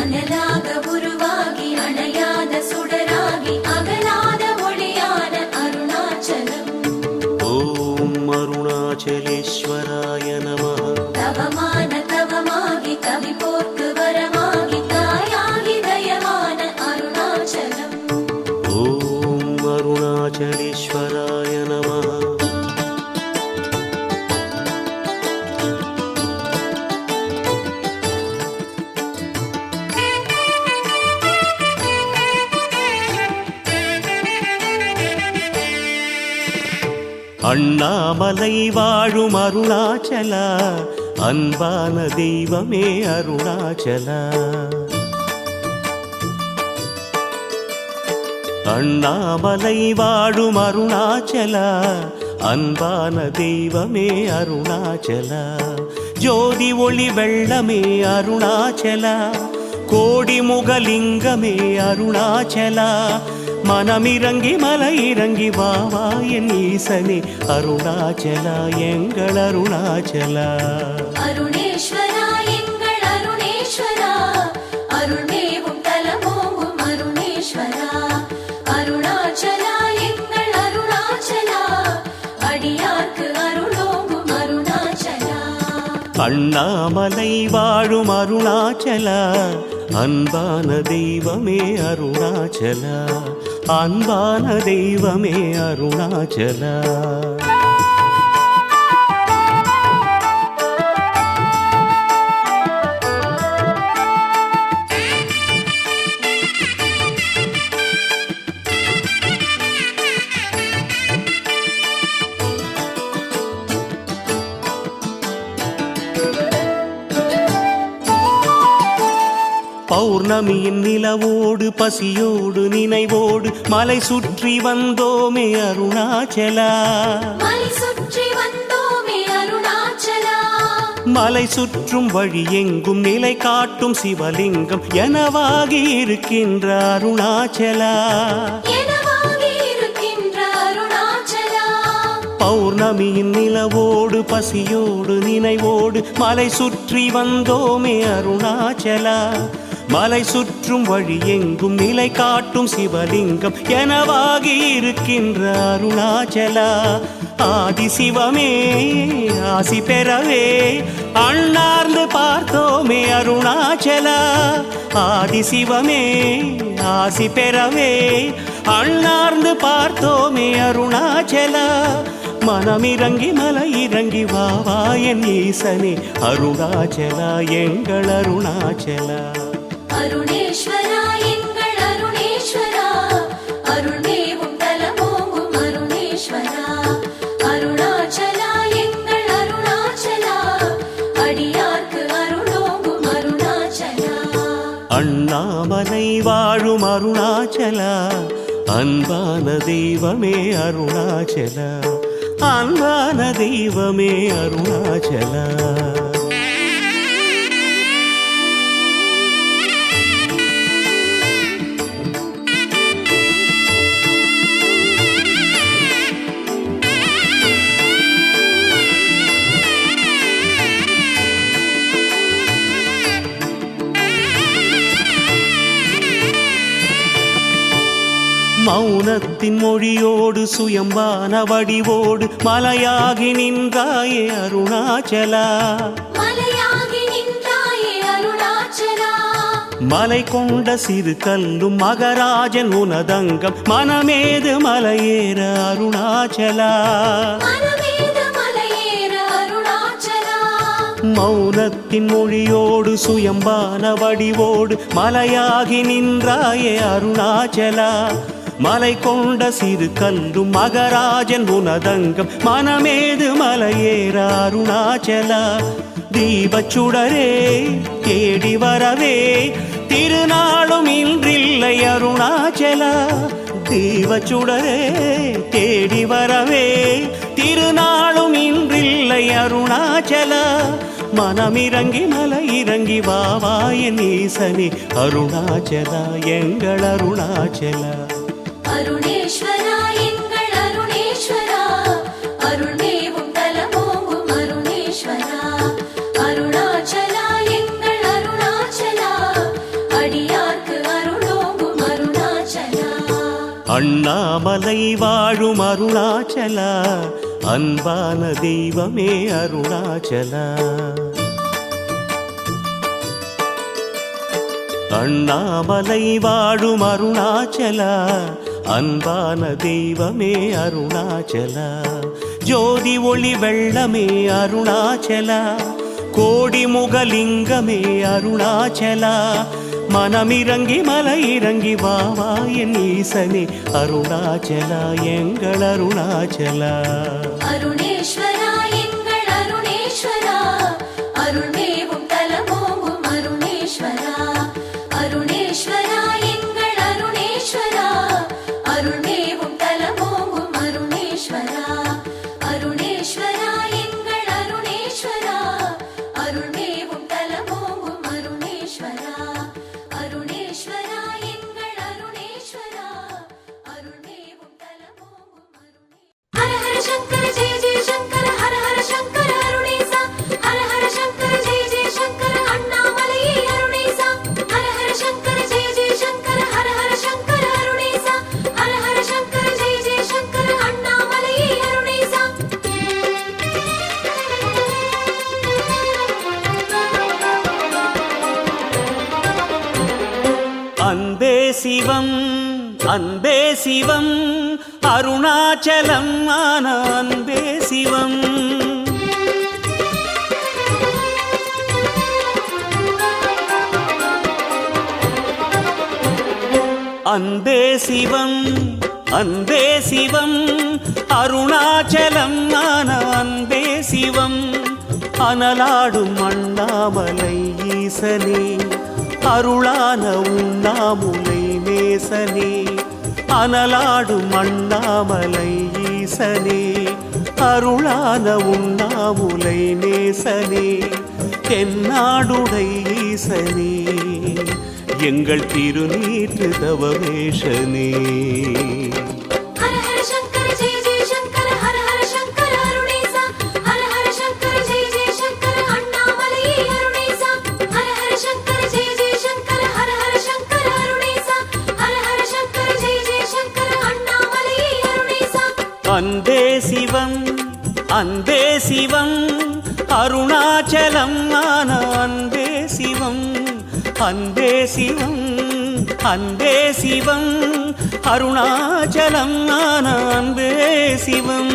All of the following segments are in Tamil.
அனலாக உருவாகி அணையாத சுடராகி அகலாத ஒளியான அருணாச்சலம். ஓம் அருணாச்சலேஸ்வராய நமः. தவமான தவமாகி கவி போர்க்கு வரமாகி தாயாகி தயமான அருணாச்சலம். ஓம் அருணாச்சலேஸ்வராய நமः. அண்ணாமலை வாழும் அருணாச்சலா, அன்பான தெய்வமே அருணாச்சலா. அண்ணாமலை வாழும் அருணாச்சலா, அன்பான தெய்வமே அருணாச்சலா. ஜோதி ஒளி வெள்ளமே அருணாச்சலா, கோடி முகலிங்கமே அருணாச்சலா. மனமிறங்கி மலை இறங்கி வாவா என் ஈசனே அருணாச்சலா, எங்கள் அருணாச்சலா. அருணேஸ்வரா எங்கள் அருணேஸ்வரா, அருள்மேவும் தலமோங்கும் அருணேஸ்வரா. அருணாச்சலா எங்கள் அருணாச்சலா, அடியார்க்கு அருளோங்கும் அருணாச்சலா. அண்ணாமலை வாழும் அருணாச்சலா, அன்பான தெய்வமே அருணாச்சலா, அன்பான தெய்வமே அருணாச்சலா. பௌர்ணமியின் நிலவோடு பசியோடு நினைவோடு மலை சுற்றி வந்தோமே அருணாச்சலா. மலை சுற்றி வந்தோமே அருணாச்சலா. மலை சுற்றும் வழி எங்கும் நிலை காட்டும் சிவலிங்கம் எனவாகி இருக்கின்ற அருணாச்சலா. எனவாகி இருக்கின்ற அருணாச்சலா. பௌர்ணமியின் நிலவோடு பசியோடு நினைவோடு மலை சுற்றி வந்தோமே அருணாச்சலா. மலை சுற்றும் வழி எங்கும் நிலை காட்டும் சிவலிங்கம் எனவாகி இருக்கின்ற அருணாச்சலா. ஆதிசிவமே ஆசி பெறவே அண்ணார்ந்து பார்த்தோமே அருணாச்சலா. ஆதிசிவமே ஆசி பெறவே அண்ணார்ந்து பார்த்தோமே அருணாச்சலா. மனமிறங்கி மலை இறங்கி வாவா என் ஈசனே அருணாச்சலா, எங்கள் அருணாச்சலா. அருணேஸ்வரா எங்கள் அருணேஸ்வரா, அருள்மேவும் தலமோங்கும் அருணேஸ்வரா. அருணாச்சலா எங்கள் அருணாச்சலா, அடியார்க்கு அருளோங்கும் அருணாச்சலா. அண்ணாமலை வாழும் அருணாச்சலா, அன்பான தெய்வமே அருணாச்சலா, அன்பான தெய்வமே அருணாச்சலா. மௌனத்தின் மொழியோடு சுயம்பான வடிவோடு மலையாகி நின்றாயே அருணாச்சலா. மலையாகி நின்றாயே அருணாச்சலா. மலை கொண்ட சிறு கல்லும் மகராஜன் உனதங்கம் மனமேது மலையேற அருணாச்சலா. மனமேது மலையேற அருணாச்சலா. மௌனத்தின் மொழியோடு சுயம்பான வடிவோடு மலையாகி நின்றாயே அருணாச்சலா. மலை கொண்ட சிறு கல்லும் மகராஜன் உனதங்கம் மனமேது மலையேற அருணாச்சலா. தீபச்சுடரே தேடி வரவே திருநாளும் இன்றில்லை அருணாச்சலா. தீபச்சுடரே தேடி வரவே திருநாளும் இன்றில்லை அருணாச்சலா. மனமிறங்கி மலை இறங்கி வாவா என் ஈசனே அருணாச்சலா, எங்கள் அருணாச்சலா. அருணேஸ்வரா எங்கள் அருணேஸ்வரா, அருள்மேவும் தலமோங்கும் அருணேஸ்வரா. அருணாச்சலா எங்கள் அருணாச்சலா, அண்ணாமலை வாழும் அருணாச்சலா, அன்பான தெய்வமே அருணாச்சலா. அண்ணாமலை வாழும் அருணாச்சலா, அன்பான தெய்வமே அருணாச்சலா. ஜோதி ஒளி வெள்ளமே அருணாச்சலா, கோடி முகலிங்கமே அருணாச்சலா. மனமிறங்கி மலை இறங்கி வாவா என் ஈசனே அருணாச்சலா, எங்கள் அருணாச்சலா. அருணேஸ்வரா எங்கள் அருணேஸ்வரா, அருள்மேவும் தலமோங்கும் அருணேஸ்வரா. அருணேஸ்வரா எங்கள் அருணேஸ்வரா, அருள்மேவும் தலமோங்கும் அருணேஸ்வரா. அருணேஸ்வரா எங்கள் அருணேஸ்வரா, அருள்மேவும் தலமோங்கும் அருணேஸ்வரா. அருணேஸ்வரா எங்கள் அருணேஸ்வரா, அருள்மேவும் தலமோங்கும் அருணேஸ்வரா. ஹர ஹர சங்கர ஜெய ஜெய சங்கர, ஹர ஹர சங்கர அருணேசா. ஹர ஹர சங்கர ஜெய ஜெய சங்கர, அண்ணாமலையே அருணேசா. ஹர ஹர சங்கர ஜெய ஜெய சங்கர, ஹர ஹர சங்கர அருணேசா. ஹர ஹர சங்கர ஜெய ஜெய சங்கர, அண்ணாமலையே அருணேசா. அன்பே சிவம் அன்பே சிவம், அருணாச்சலம் ஆன அன்பே சிவம். அன்பே சிவம் அன்பே சிவம், அருணாச்சலம் ஆன அன்பே சிவம். அனலாடும் அண்ணாமலை ஈசனே, அருளான உண்ணாமுலை நேசனே. அனலாடும் அண்ணாமலை ஈசனே, அருளான உண்ணாமுலை நேசனே. தென்னாடுடை ஈசனே, எங்கள் திருநீற்று தவவேஷனே. ஹர ஹர சங்கர ஜெய ஜெய சங்கர, ஹர ஹர சங்கர அருணேசா. ஹர ஹர சங்கர ஜெய ஜெய சங்கர, அண்ணாமலையே அருணேசா. ஹர ஹர சங்கர ஜெய ஜெய சங்கர, ஹர ஹர சங்கர அருணேசா. ஹர ஹர சங்கர ஜெய ஜெய சங்கர, அண்ணாமலையே அருணேசா. அன்பே சிவம் அன்பே சிவம், அருணாச்சலம் ஆன அன்பே சிவம். அன்பே சிவம் அன்பே சிவம், அருணாச்சலம் ஆன அன்பே சிவம்.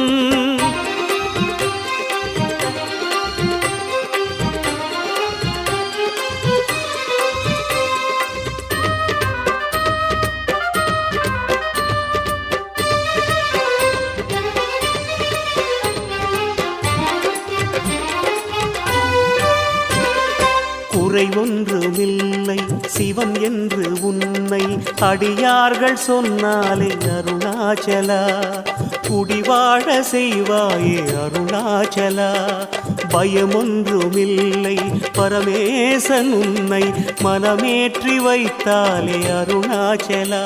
குறை ஒன்றுமில்லை சிவம் என்று உன்னை அடியார்கள் சொன்னாலே அருணாச்சலா. குடிவாழ செய்வாயே அருணாச்சலா. பயமொன்றுமில்லை பரமேசன் உன்னை மனமேற்றி வைத்தாலே அருணாச்சலா.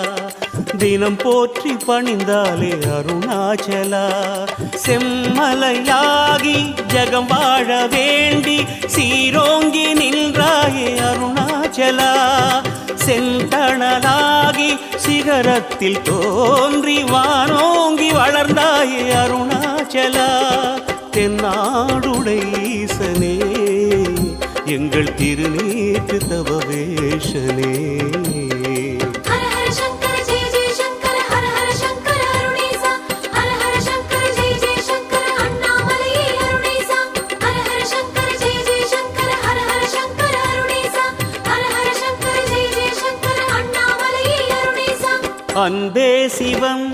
தினம் போற்றி பணிந்தாலே அருணாச்சலா. செம்மலையாகி ஜகம் வாழ வேண்டி சீரோங்கி நின்றாயே அருணாச்சலா. செந்தணலாகி சிகரத்தில் தோன்றி வானோங்கி வளர்ந்தாயே அருணாச்சலா. தென்னாடுடை ஈசனே, எங்கள் திருநீற்று தவவேஷனே. ஹர ஹர சங்கர ஜெய ஜெய சங்கர, ஹர ஹர சங்கர அருணேசா. ஹர ஹர சங்கர ஜெய ஜெய சங்கர, அண்ணாமலையே அருணேசா. ஹர ஹர சங்கர ஜெய ஜெய சங்கர, ஹர ஹர சங்கர அருணேசா. ஹர ஹர சங்கர ஜெய ஜெய சங்கர, அண்ணாமலையே அருணேசா. அன்பே சிவம்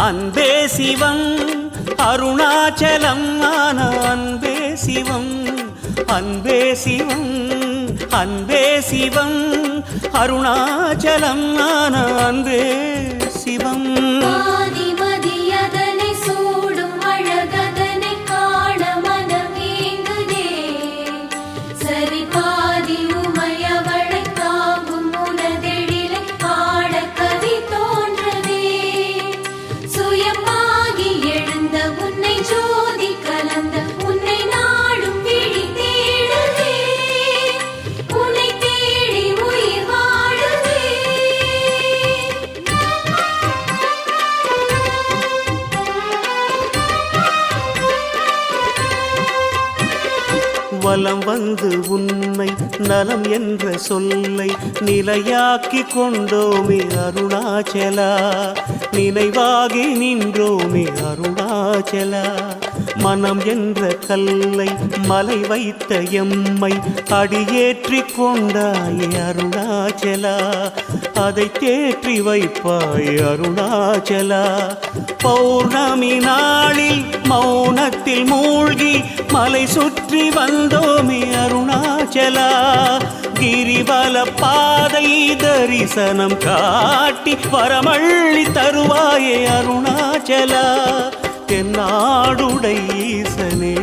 அன்பே சிவம், அருணாச்சலம் ஆன அன்பே சிவம். அன்பே சிவம் அன்பே சிவம், அருணாச்சலம் ஆன அன்பே சிவம். ஆதிமதியதனை சூடும் அழகதனை காண மனமேங்குதே. சரி பாதி உமையவளை தாங்கும் உனதெழிலை பாட கவி தோன்றதே. சுயமாகி எழுந்த உன்னை ஜோதி கலந்த உன்னை நாடும் விழி தேடுதே. உன்னை தேடி உயிர் வாழுதே. வலம் வந்து உன்னை நலம் என்ற சொல்லை நிலையாக்கி கொண்டோமே அருணாச்சலா, நினைவாகி நின்றோமே அருணாச்சலா. மனம் என்ற கல்லை மலை வைத்த எம்மை அடியேற்றி கொண்டாயே அருணாச்சலா, அதை தேற்றி வைப்பாய் அருணாச்சலா. பௌர்ணமி நாளில் மௌனத்தில் மூழ்கி மலை சுற்றி வந்தோமே அருணாச்சலா, கிரிவல பாதை தரிசனம் காட்டி வரமள்ளி தருவாயே அருணாச்சலா. தென்னாடுடை ஈசனே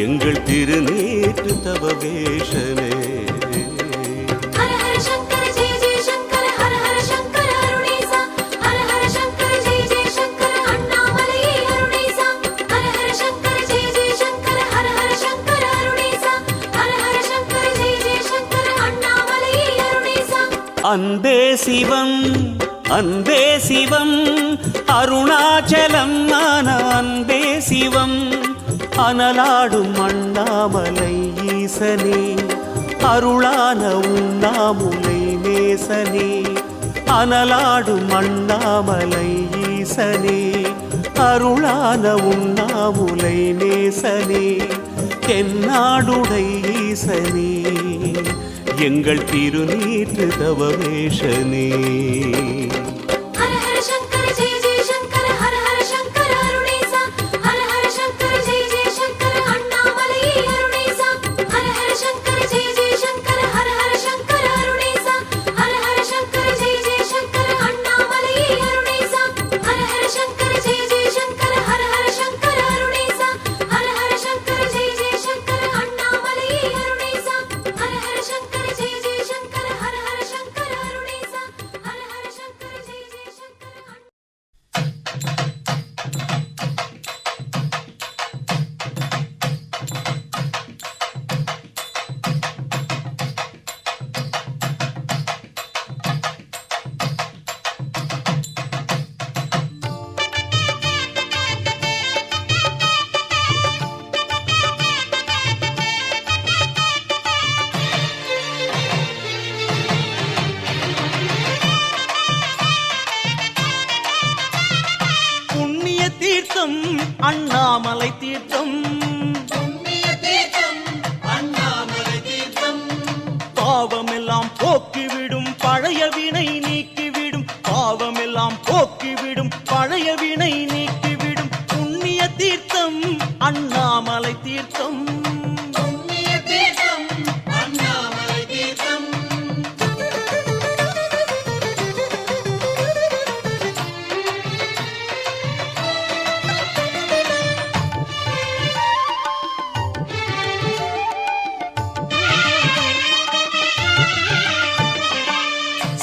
எங்கள் திருநேற்று தவவேஷனே. ஹர ஹர சங்கர ஜெய ஜெய சங்கர ஹர ஹர சங்கர அருணேசா. ஹர ஹர சங்கர ஜெய ஜெய சங்கர அண்ணாமலையே அருணேசா. ஹர ஹர சங்கர ஜெய ஜெய சங்கர ஹர ஹர சங்கர அருணேசா. ஹர ஹர சங்கர ஜெய ஜெய சங்கர அண்ணாமலையே அருணேசா. அன்பே சிவம் அன்பே சிவம் அருணாச்சலம் ஆன அன்பே சிவம். அனலாடும் அண்ணாமலை ஈசனே, அருளான உண்ணாமுலை நேசனே. அனலாடும் அண்ணாமலை ஈசனே, அருளான உண்ணாமுலை நேசனே. தென்னாடுடை ஈசனே எங்கள் திருநீற்று தவவேஷனே. ஹர ஹர சங்கர ஜெய ஜெய சங்கர ஹர ஹர சங்கர அருணேசா. ஹர ஹர சங்கர ஜெய ஜெய சங்கர அண்ணாமலையே அருணேசா. ஹர ஹர சங்கர ஜெய ஜெய சங்கர ஹர ஹர சங்கர அருணேசா. ஹர ஹர சங்கர ஜெய ஜெய சங்கர அண்ணாமலையே அருணேசா. ஹர ஹர சங்கர ஜெய ஜெய சங்கர ஹர ஹர சங்கர அருணேசா. ஹர ஹர சங்கர ஜெய ஜெய சங்கர அண்ணாமலையே அருணேசா. ஹர ஹர சங்கர ஜெய ஜெய சங்கர ஹர ஹர சங்கர அருணேசா. ஹர ஹர சங்கர ஜெய ஜெய சங்கர புண்ணிய தீர்த்தம் அண்ணாமலை தீர்த்தம், பாவமெல்லாம் போக்கிவிடும் பழைய வினை நீக்கிவிடும், பாவமெல்லாம் போக்கிவிடும் பழைய வினை நீக்கிவிடும். புண்ணிய தீர்த்தம் அண்ணாமலை தீர்த்தம்.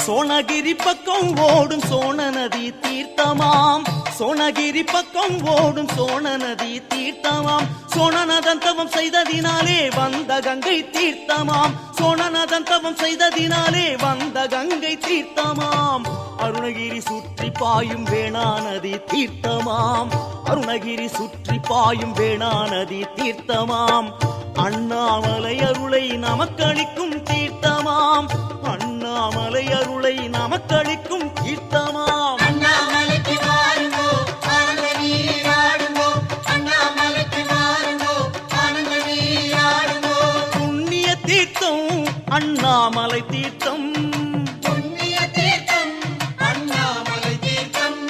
சோனகிரி பக்கம் ஓடும் சோன நதி தீர்த்தமாம், சோனகிரி பக்கம் ஓடும் சோன நதி தீர்த்தமாம். சோனநதன் தவம் செய்ததினாலே வந்த கங்கை தீர்த்தமாம், சோனநதன் தவம் செய்ததினாலே வந்த கங்கை தீர்த்தமாம். அருணகிரி சுற்றி பாயும் வேணா நதி தீர்த்தமாம், அருணகிரி சுற்றி பாயும் வேணா நதி தீர்த்தமாம். அண்ணாமலை அருளை நமக்களிக்கும் தீர்த்தமாம், அண்ணாமலை அருளை நமக்களிக்கும் தீர்த்தமாம். அண்ணாமலைக்கு வாருங்கோ ஆனந்த நீராடுங்கோ, அண்ணாமலைக்கு வாருங்கோ ஆனந்த நீராடுங்கோ. புண்ணிய தீர்த்தம் அண்ணாமலை தீர்த்தம், புண்ணிய தீர்த்தம் அண்ணாமலை தீர்த்தம்.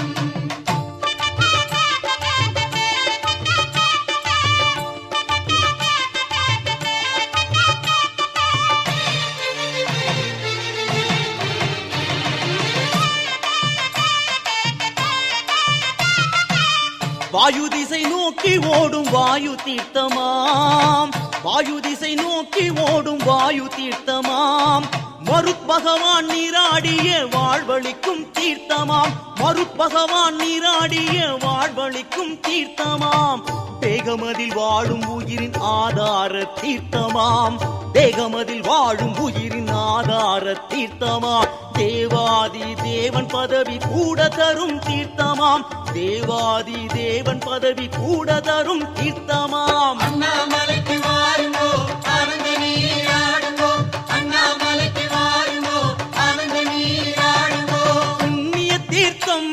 வாயு திசை நோக்கி ஓடும் வாயு தீர்த்தமாம், வாயு திசை நோக்கி ஓடும் வாயு தீர்த்தமாம். மருத்பகவான் நீராடிய வாழ்வழிக்கும் தீர்த்தமாம், மருத்பகவான் நீராடிய வாழ்வழிக்கும் தீர்த்தமாம். தேகமதில் வாழும் உயிரின் ஆதார தீர்த்தமாம், தேகமதில் வாழும் உயிரின் ஆதார தீர்த்தமாம் தேவாதி தேவன் பதவி கூட தரும் தீர்த்தமாம் தேவாதி தேவன் பதவி கூட தரும் தீர்த்தமாம் அண்ணாமலைக்கு வாருங்கோ ஆனந்த நீராடுங்கோ அண்ணாமலைக்கு வாருங்கோ ஆனந்த நீராடுங்கோ புண்ணிய தீர்த்தம்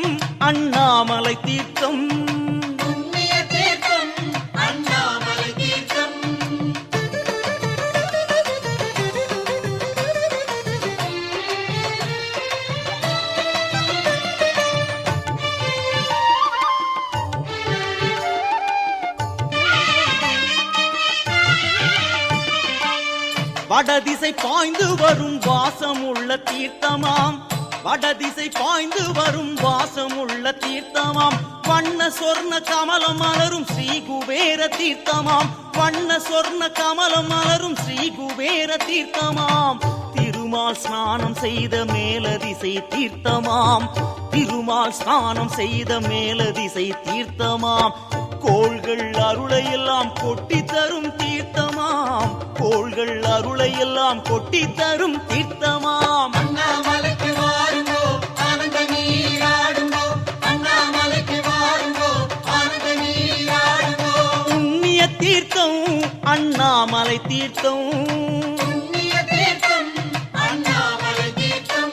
அண்ணாமலை தீர்த்தம் புண்ணிய தீர்த்தம் அண்ணாமலை தீர்த்தம் வடதிசை பாய்ந்து வரும் வாசமுள்ள தீர்த்தமாம் வடதிசை பாய்ந்து வரும் வாசமுள்ள தீர்த்தமாம் வண்ண சொர்ண கமலம் மலரும் ஸ்ரீ குபேர தீர்த்தமாம் வண்ண சொர்ண கமலம் மலரும் ஸ்ரீ குபேர தீர்த்தமாம் திருமால் ஸ்நானம் செய்த மேலதிசை தீர்த்தமாம் திருமால் ஸ்நானம் செய்த மேலதிசை தீர்த்தமாம் கோள்கள் அருளையெல்லாம் கொட்டி தரும் தீர்த்தமாம் கோள்கள் அருளையெல்லாம் கொட்டி தரும் தீர்த்தமாம் அண்ணாமலைக்கு வாருங்கோ ஆனந்த நீராடுங்கோ அண்ணாமலைக்கு வாருங்கோ ஆனந்த நீராடுங்கோ புண்ணிய தீர்த்தம் அண்ணாமலை தீர்த்தம் புண்ணிய தீர்த்தம் அண்ணாமலை தீர்த்தம்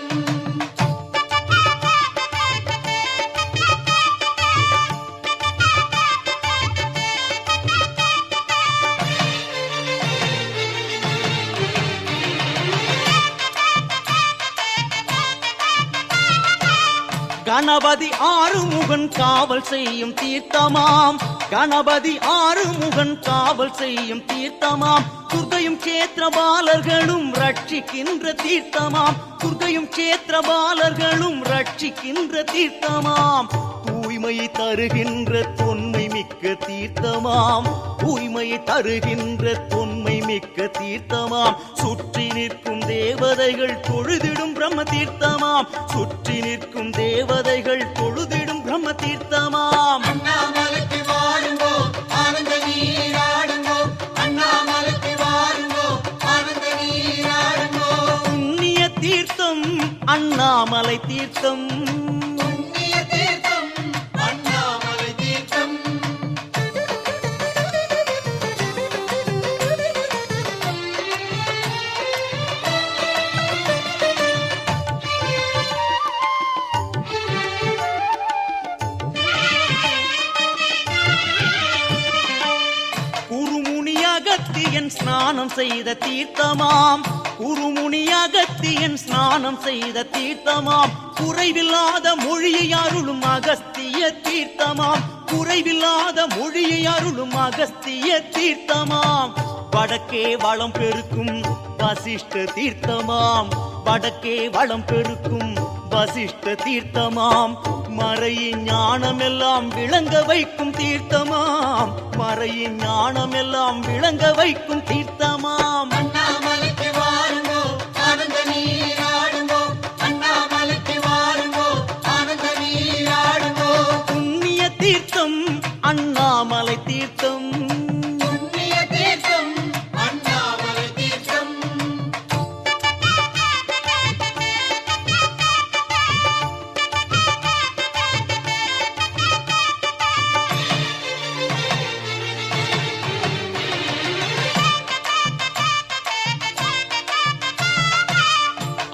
கணபதி ஆறுமுகன் காவல் செய்யும் தீர்த்தமாம் கணபதி ஆறுமுகன் காவல் செய்யும் தீர்த்தமாம் துர்க்கையும் கேத்திரபாலர்களும் ரட்சிக்கின்ற தீர்த்தமாம் துர்க்கையும் கேத்திரபாலர்களும் ரட்சிக்கின்ற தீர்த்தமாம் தூய்மையை தருகின்ற தொன்மை மிக்க தீர்த்தமாம் தூய்மையை தருகின்ற தொன்மை மிக்க தீர்த்தமாம் சுற்றி நிற்கும் தேவதைகள் தொழுதிடும் பிரம்ம தீர்த்தமாம் சுற்றி நிற்கும் தேவதைகள் தொழுதிடும் பிரம்ம தீர்த்தமாம் அண்ணாமலைக்கு வாருங்கோ ஆனந்த நீராடுங்கோ அண்ணாமலைக்கு வாருங்கோ ஆனந்த நீராடுங்கோ புண்ணிய தீர்த்தம் அண்ணாமலை தீர்த்தம் புண்ணிய தீர்த்தம் அண்ணாமலை தீர்த்தம் குருமுனி அகத்தியன் ஸ்நானம் செய்த தீர்த்தமாம் குருமுனி அகத்தியன் ஸ்நானம் செய்த தீர்த்தமாம் குறைவில்லாத மொழியை அருளும் அகஸ்திய தீர்த்தமாம் குறைவில்லாத மொழியை அருளும் அகஸ்திய தீர்த்தமாம் வடக்கே வளம் பெருக்கும் வசிஷ்ட தீர்த்தமாம் வடக்கே வளம் பெருக்கும் வசிஷ்ட தீர்த்தமாம் மறையின் ஞானமெல்லாம் விளங்க வைக்கும் தீர்த்தமாம் மறையின் ஞானமெல்லாம் விளங்க வைக்கும் தீர்த்தமாம் அண்ணாமலைக்கு வாருங்கோ ஆனந்த நீராடுங்கோ அண்ணாமலைக்கு வாருங்கோ ஆனந்த நீராடுங்கோ புண்ணிய தீர்த்தம் அண்ணாமலை தீர்த்தம் புண்ணிய தீர்த்தம் அண்ணாமலை தீர்த்தம்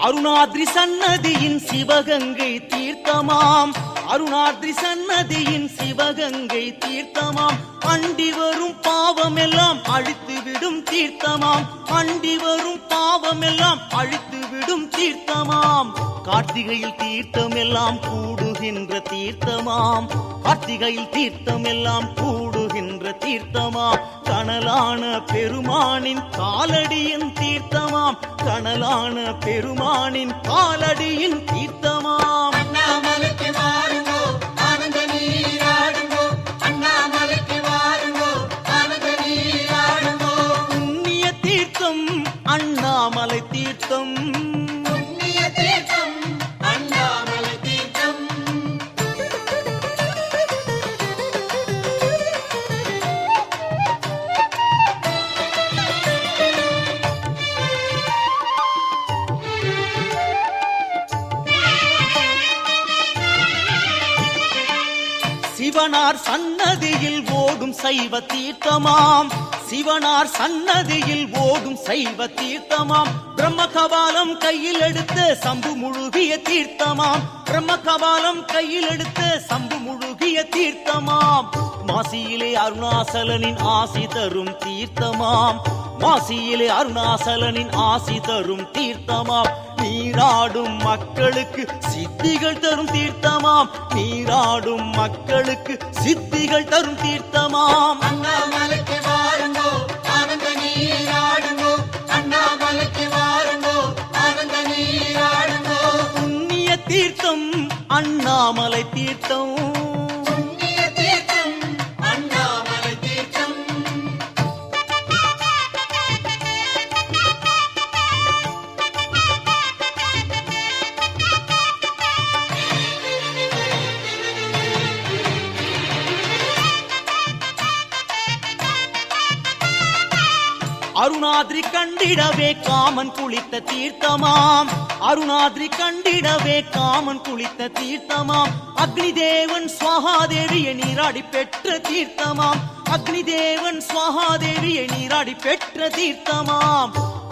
அருணாத்ரி சன்னதியின் சிவகங்கை தீர்த்தமாம் அருணாத்ரி சன்னதியின் சிவகங்கை தீர்த்தமாம் அண்டி வரும் பாவமெல்லாம் அழித்து விடும் தீர்த்தமாம் அண்டி வரும் பாவமெல்லாம் அழித்து விடும் தீர்த்தமாம் கார்த்திகையில் தீர்த்தமெல்லாம் கூடுகின்ற தீர்த்தமாம் கார்த்திகையில் தீர்த்தமெல்லாம் கூடுகின்ற தீர்த்தமாம் கனலான பெருமானின் காலடியின் தீர்த்தமாம் கனலான பெருமானின் காலடியின் தீர்த்தமாம் அண்ணாமலைக்கு வாருங்கோ ஆனந்த நீராடுங்கோ அண்ணாமலைக்கு வாருங்கோ ஆனந்த நீராடுங்கோ புண்ணிய தீர்த்தம் அண்ணாமலை தீர்த்தம் புண்ணிய தீர்த்தம் அண்ணாமலை தீர்த்தம் சிவனார் சன்னதியில் ஓடும் சைவ தீர்த்தமாம், சிவனார் சன்னதியில் ஓடும் சைவ தீர்த்தமாம். பிரம்ம கபாலம் கையில் எடுத்த சம்பு முழுகிய தீர்த்தமாம், பிரம்ம கபாலம் கையில் எடுத்த சம்பு முழுகிய தீர்த்தமாம். மாசியிலே அருணாசலனின் ஆசி தரும் தீர்த்தமாம், மாசியிலே அருணாசலனின் ஆசி தரும் தீர்த்தமாம். நீராடும் மக்களுக்கு சித்திகள் தரும் தீர்த்தமாம், நீராடும் மக்களுக்கு சித்திகள் தரும் தீர்த்தமாம். அண்ணாமலைக்கு வாருங்கோ ஆனந்த நீராடுங்கோ, அண்ணாமலைக்கு வாருங்கோ ஆனந்த நீராடுங்கோ. புண்ணிய தீர்த்தம் அண்ணாமலை தீர்த்தம், புண்ணிய தீர்த்தம் அண்ணாமலை தீர்த்தம். அருணாதிரி கண்டிடவே காமன் குளித்த தீர்த்தமாம், அருணாதிரி கண்டிடவே காமன் குளித்த தீர்த்தமாம். அக்னி தேவன் சுவாகாதேவியை நீராடி பெற்ற தீர்த்தமாம், அக்னி தேவன் சுவாகாதேவியை நீராடி பெற்ற தீர்த்தமாம்.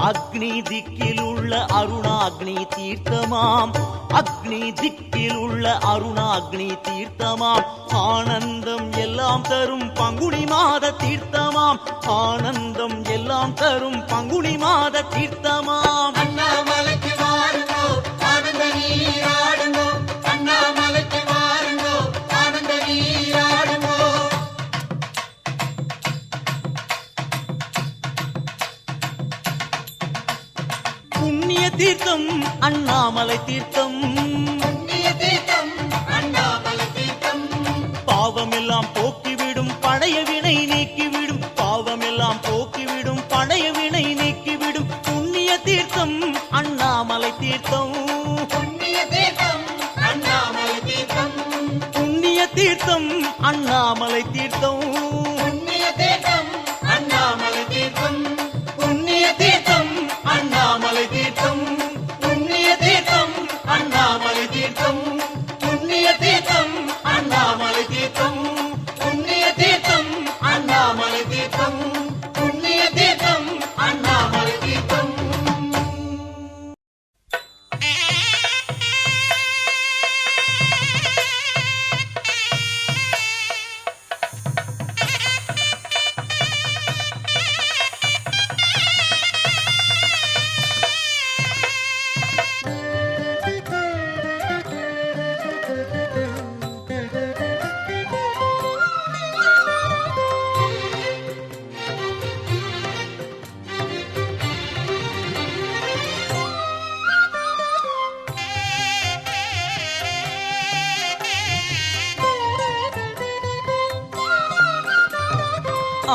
அக்னி திக்கில் உள்ள அருணாக்னி தீர்த்தமாம், அக்னி திக்கில் உள்ள அருணாக்னி தீர்த்தமாம். ஆனந்தம் எல்லாம் தரும் பங்குனி மாத தீர்த்தமாம், ஆனந்தம் எல்லாம் தரும் பங்குனி மாத தீர்த்தமாம். அண்ணாமலைக்கு வாருங்கோ ஆனந்த நீராடுங்கோ, அண்ணாமலைக்கு வாருங்கோ ஆனந்த நீராடுங்கோ. புண்ணிய தீர்த்தம் அண்ணாமலை தீர்த்தம், புண்ணிய தீர்த்தம் அண்ணாமலை தீர்த்தம். பாவமெல்லாம் போக்கிவிடும் பழைய வினை நீக்கிவிடும், பாவமெல்லாம் போக்கிவிடும் பழைய வினை நீக்கிவிடும். புண்ணிய தீர்த்தம் அண்ணாமலை தீர்த்தம், புண்ணிய தீர்த்தம் அண்ணாமலை தீர்த்தம். புண்ணிய தீர்த்தம் அண்ணாமலை தீர்த்தம், புண்ணிய தீர்த்தம் அண்ணாமலை தீர்த்தம். புண்ணிய தீர்த்தம் அண்ணாமலை தீர்த்தம், புண்ணிய தீர்த்தம் அண்ணாமலை தீர்த்தம், புண்ணிய தீர்த்தம் அண்ணாமலை தீர்த்தம், புண்ணிய தீர்த்தம் அண்ணாமலை தீர்த்தம், புண்ணிய தீர்த்தம் அண்ணாமலை தீர்த்தம்.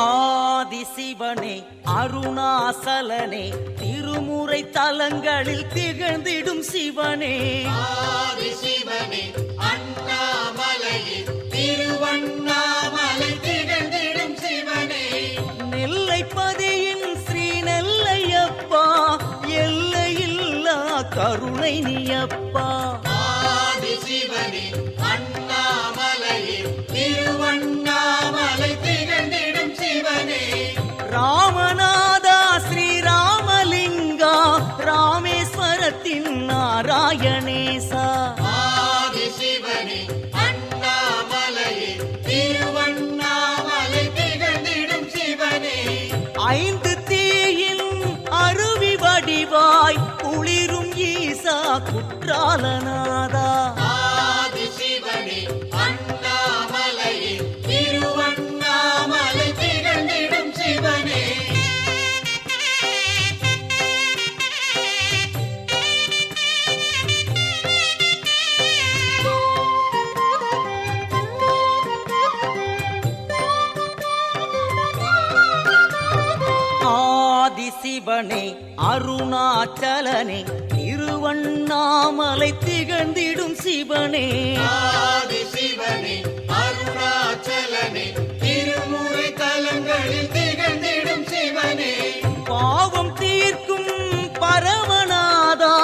ஆதிசிவனே அருணாசலனே திருமுறை தலங்களில் திகழ்ந்திடும் சிவனே, ஆதிசிவனே அண்ணாமலையில் திருவண்ணாமலை திகழ்ந்திடும் சிவனே. நெல்லைப்பதியின் ஸ்ரீ நெல்லையப்பா எல்லையில்லா கருணை நீயப்பா. ஆதிசிவனே அண்ணாமலையில் திருவண்ணாமலை திகழ்ந்திடும் சிவனே. ராமநாதா ஸ்ரீராமலிங்கா ராமேஸ்வரத்தின் நாராயணேசா. ஆதிசிவனே அண்ணாமலையில் திருவண்ணாமலை திகழ்ந்திடும் சிவனே. ஐந்து தீயின் அருவி வடிவாய் குளிரும் ஈசா குற்றாலநாதா. ஆதிசிவனே அண்ணாமலையில் திருவண்ணாமலை திகழ்ந்திடும் சிவனே. ஆதிசிவனே அருணாச்சலனே திருவண்ணாமலை திகழ்ந்திடும் சிவனே. ஆதிசிவனே அருணாச்சலனே திருமுறை தலங்களில் திகழ்ந்திடும் சிவனே. பாவம் தீர்க்கும் பரமநாதா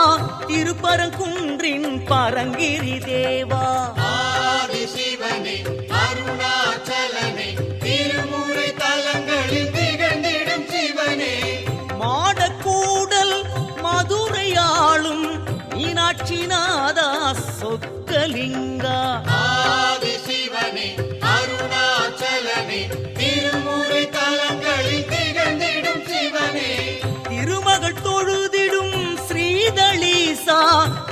திருப்பரங்குன்றின் பரங்கிரி தேவா. ஆதிசிவனே அருணாச்சலனே அருணாச்சலனே திருமுறை தலங்களில் திகழ்ந்திடும் சிவனே மாடக்கூடல் மதுரையாளும் மீனாட்சிநாதா சொக்கலிங்கா ஆதி சிவனே அருணாச்சலனே திருமுறை தலங்களில் திகழ்ந்திடும் சிவனே திருமகள் தொழுதிடும் ஸ்ரீதளீசா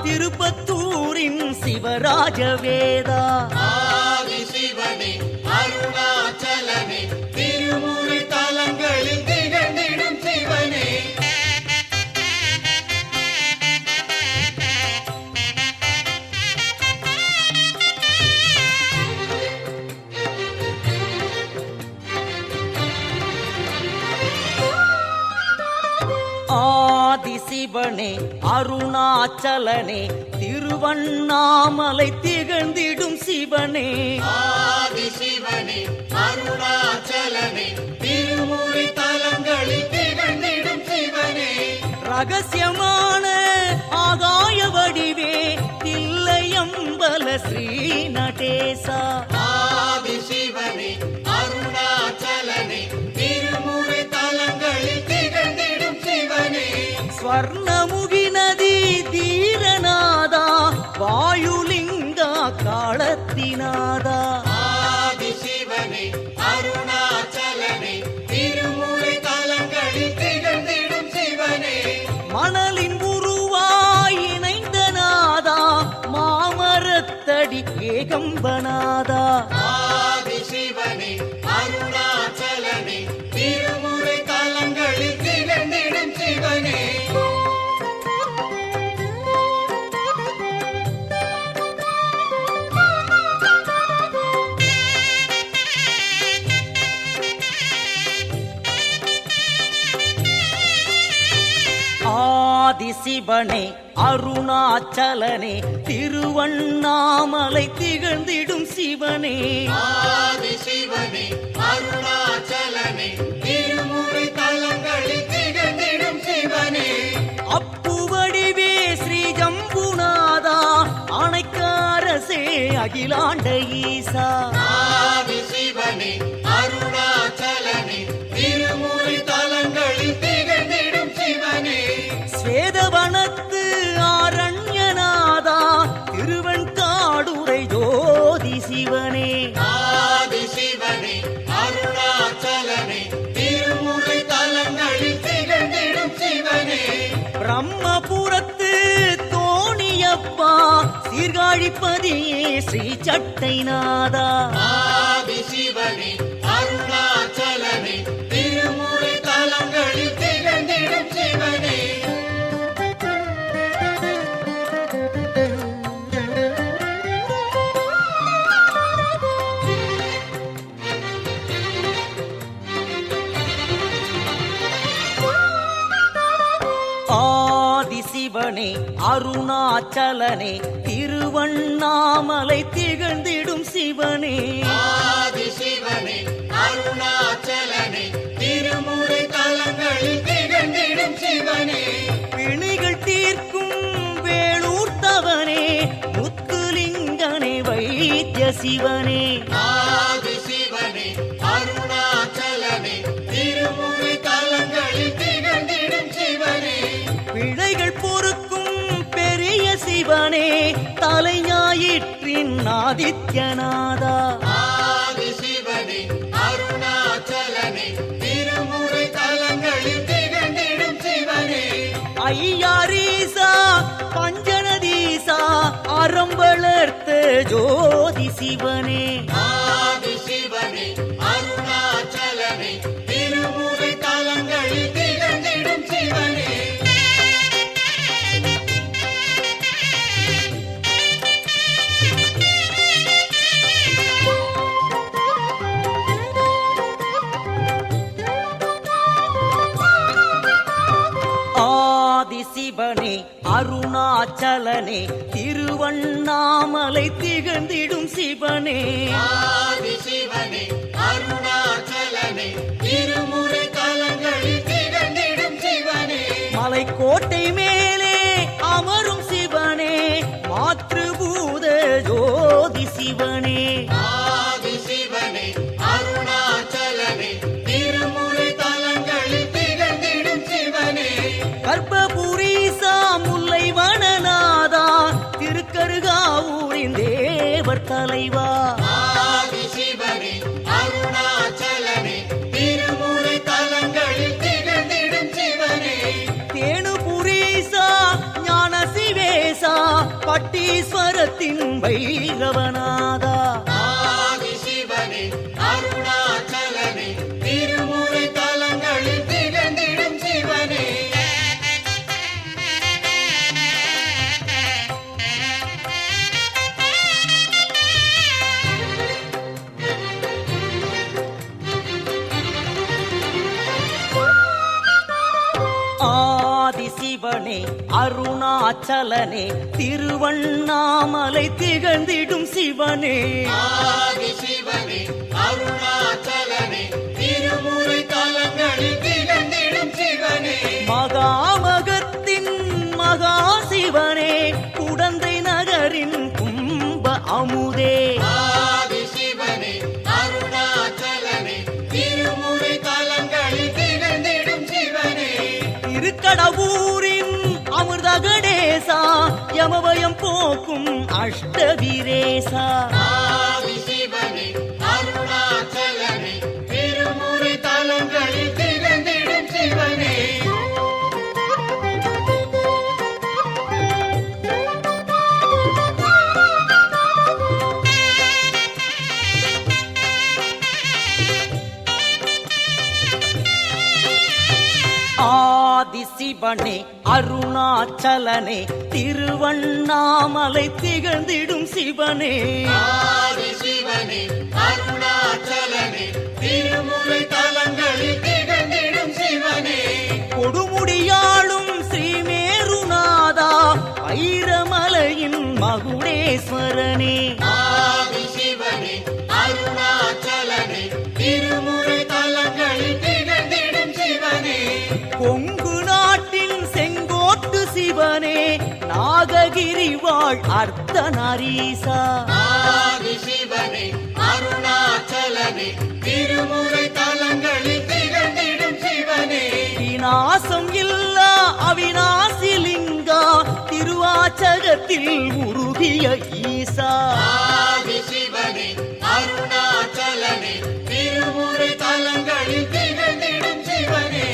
திருப்பத்தூரின் சிவராஜவேதா ஆதி சிவனே அருணாச்சலனே திருமுறை தலங்களில் திகழ்ந்திடும் சிவனே ஆதிசிவனே அருணாச்சலனே திருவண்ணாமலை திகழ்ந்திடும் சிவனே ஆதி சிவனே அருணாச்சலனே திருமுறை தலங்களில் திகழ்ந்திடும் சிவனே ரகசியமான ஆகாய வடிவே தில்லையம்பல ஸ்ரீ நடேசா ஆதி சிவனே அருணாச்சலனே திருமுறை தலங்களில் திகழ்ந்திடும் சிவனே ஸ்வர்ணமுகி நதி தீரநாதா வாயுலிங்கா காலத்தினாதா ஆதி சிவனே அருணாச்சலனே திருமுறை தலங்களில் திகழ்ந்திடும் சிவனே மணலின் உருவாய் இணைந்த நாதா மாமரத்தடி ஏகம்பநாதா ஆதி சிவனே அருணாச்சலனே திருமுறை தலங்களில் திகழ்ந்திடும் சிவனே ஆதிசிவனே அருணாச்சலனே திருவண்ணாமலை திகழ்ந்திடும் சிவனே ஆதி சிவனே அருணாச்சலனே திருமுறை தலங்களில் திகழ்ந்திடும் சிவனே அப்புவடிவே ஸ்ரீ ஜம்புநாதா அணைக்காரசே அகிலாண்ட ஈசா ஆதி சிவனே அருணாச்சலனே திருமுறை தலங்களில் திகழ்ந்திடும் சிவனே ஸ்வேதவனத்து ஆரண்யநாதா திருவெண்காடுரை ஜோதி சிவனே ஆதி சிவனே அருணாச்சலனே திருமுறை தலங்களில் திகழ்ந்திடும் சிவனே பிரம்மபுரத்து தோணியப்பா சீர்காழிப்பதியே ஸ்ரீ சட்டைநாதா ஆதி சிவனே அருணாச்சலனே திருமுறை தலங்களில் திகழ்ந்திடும் சிவனே ஆதிசிவனே அருணாச்சலனே திருவண்ணாமலை திகழ்ந்திடும் சிவனே ஆதி சிவனே அருணாச்சலனே திருமுறை தலங்களில் திகழ்ந்திடும் சிவனே பிணிகள் தீர்க்கும் வேளூர் தவனே முத்துலிங்கனே வைத்திய சிவனே ஆதி சிவனே அருணாச்சலனே திருமுறை தலங்களில் திகழ்ந்திடும் சிவனே பிழைகள் பொறுக்கும் பெரிய சிவனே தலைஞாயிற்றின் ஆதித்யநாதா ஆதி சிவனே அருணாச்சலனே திருமுறை தலங்களில் திகழ்ந்திடும் சிவனே ஐயாரீசா பஞ்சநதீசா அறம்பளர்த்த ஜோதி சிவனே ஆதி சிவனே அருணாச்சலனே திருமுறை தலங்களில் திகழ்ந்திடும் சிவனே ஆதிசிவனே அருணாச்சலனே திருவண்ணாமலை திகழ்ந்திடும் சிவனே ஆதி சிவனே அருணாச்சலனே திருமுறை தலங்களில் திகழ்ந்திடும் சிவனே மலைக்கோட்டை மேலே அமரும் சிவனே மாத்ருபூத ஜோதி சிவனே ஆதி சிவ தலைவா ஆதிசிவனே அருணாச்சலனே திருமுறை தலங்களில் திகழ்ந்திடும் சிவனே தேனுபுரீசா ஞான சிவேசா பட்டீஸ்வரத்தின் வைரவநாதா ஆதிசிவனே அருணாச்சலனே திருமுறை தலங்களில் திகழ்ந்திடும் சிவனே ஆதிசிவனே அருணாச்சலனே திருவண்ணாமலை திகழ்ந்திடும் சிவனே ஆதிசிவனே அருணாச்சலனே திருமுறை தலங்களில் திகழ்ந்திடும் சிவனே மகாமகத்தின் மகா சிவனே குடந்தை நகரின் கும்ப அமுதே ஆதிசிவனே அருணாச்சலனே திருமுறை தலங்களில் திகழ்ந்திடும் சிவனே திருக்கடவூரின் அமிர்த கணேசா யமபயம் போக்கும் அஷ்டவீரேசா ஆதிசிவனே அருணாச்சலனே திருமுறை தலங்களில் திகழ்ந்திடும் சிவனே ஆதிசிவனே அருணாச்சலனே திருவண்ணாமலை திகழ்ந்திடும் சிவனே ஆதிசிவனே அருணாச்சலனே திருமுறை தலங்களில் திகழ்ந்திடும் சிவனே கொடுமுடியாளும் ஸ்ரீமேருநாதா வைரமலையின் மகுடேஸ்வரனே ஆதிசிவனே அருணாச்சலனே திருமுறை தலங்களில் திகழ்ந்திடும் சிவனே கொங்கு நாட்டின் செங்கோட்டு சிவனே நாககிரி வாழ் அர்த்தநாரீசா ஆதிசிவனே அருணாச்சலனே திருமுறை தலங்களில் திகழ்ந்திடும் சிவனே விநாசம் இல்லா அவிநாசிலிங்கா திருவாச்சகத்தில் உருகிய ஈசா ஆதிசிவனே அருணாச்சலனே திருமுறை தலங்களில் திகழ்ந்திடும் சிவனே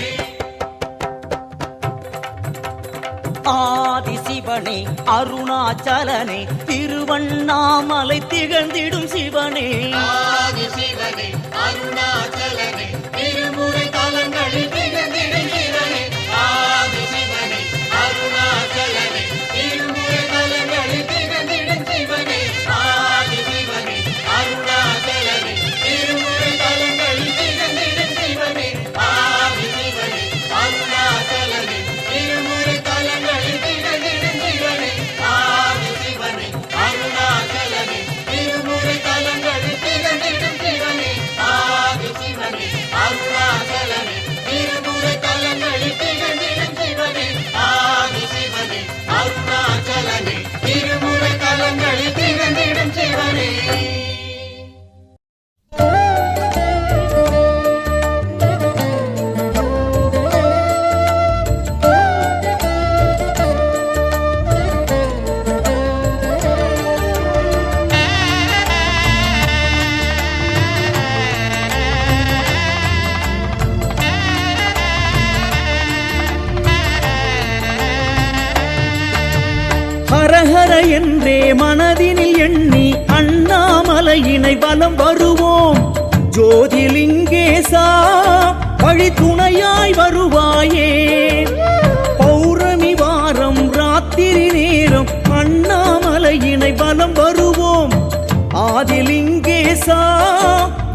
ஆதிசிவனே அருணாச்சலனே திருவண்ணாமலை திகழ்ந்திடும் சிவனே ஆதிசிவனே அருணாச்சலனே திருமுறை தலங்களில் திகழ்ந்திடும் சிவனே ஆதிசிவனே அருணாச்சலனே திருமுறை தலங்களில் திகழ்ந்திடும் சிவனே ஆதிசிவனே அருணாச்சலனே திருமுறை தலங்களில் திகழ்ந்திடும் சிவனே ஆதிசிவனே அருணாச்சலனே திருமுறை தலங்களில் திகழ்ந்திடும் சிவனே ஆதிசிவனே அருணாச்சலனே திருமுறை தலங்களில் திகழ்ந்திடும் சிவனே ஆதிசிவனே அருணாச்சலனே திருமுறை தலங்களில் திகழ்ந்திடும் சிவனே ஆதிசிவனே அருணாச்சலனே திருமுறை தலங்களில் திகழ்ந்திடும் சிவனே ஹரஹர என்றே மனதினில் எண்ணி அண்ணாமலையினை வலம் வருவோம் ஜோதிலிங்கேசா வழி துணையாய் வருவாயே பௌர்ணமி வாரம் ராத்திரி நேரம் அண்ணாமலையினை வலம் வருவோம் ஆதிலிங்கேசா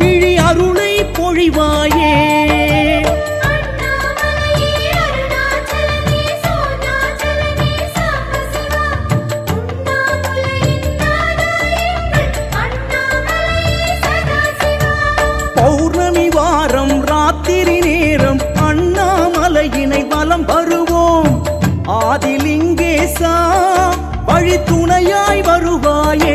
விழி அருளை பொழிவாயே அண்ணாமலையே அருணாச்சலனே சோணாச்சலனே சாம்பசிவா உண்ணாமுலையின் நாதாயங்கள் அண்ணாமலையே சதாசிவா பௌர்ணமி வாரம் ராத்திரி நேரம் அண்ணாமலையினை வலம் வருவோம் ஆதிலிங்கேசா வழி துணையாய் வருவாயே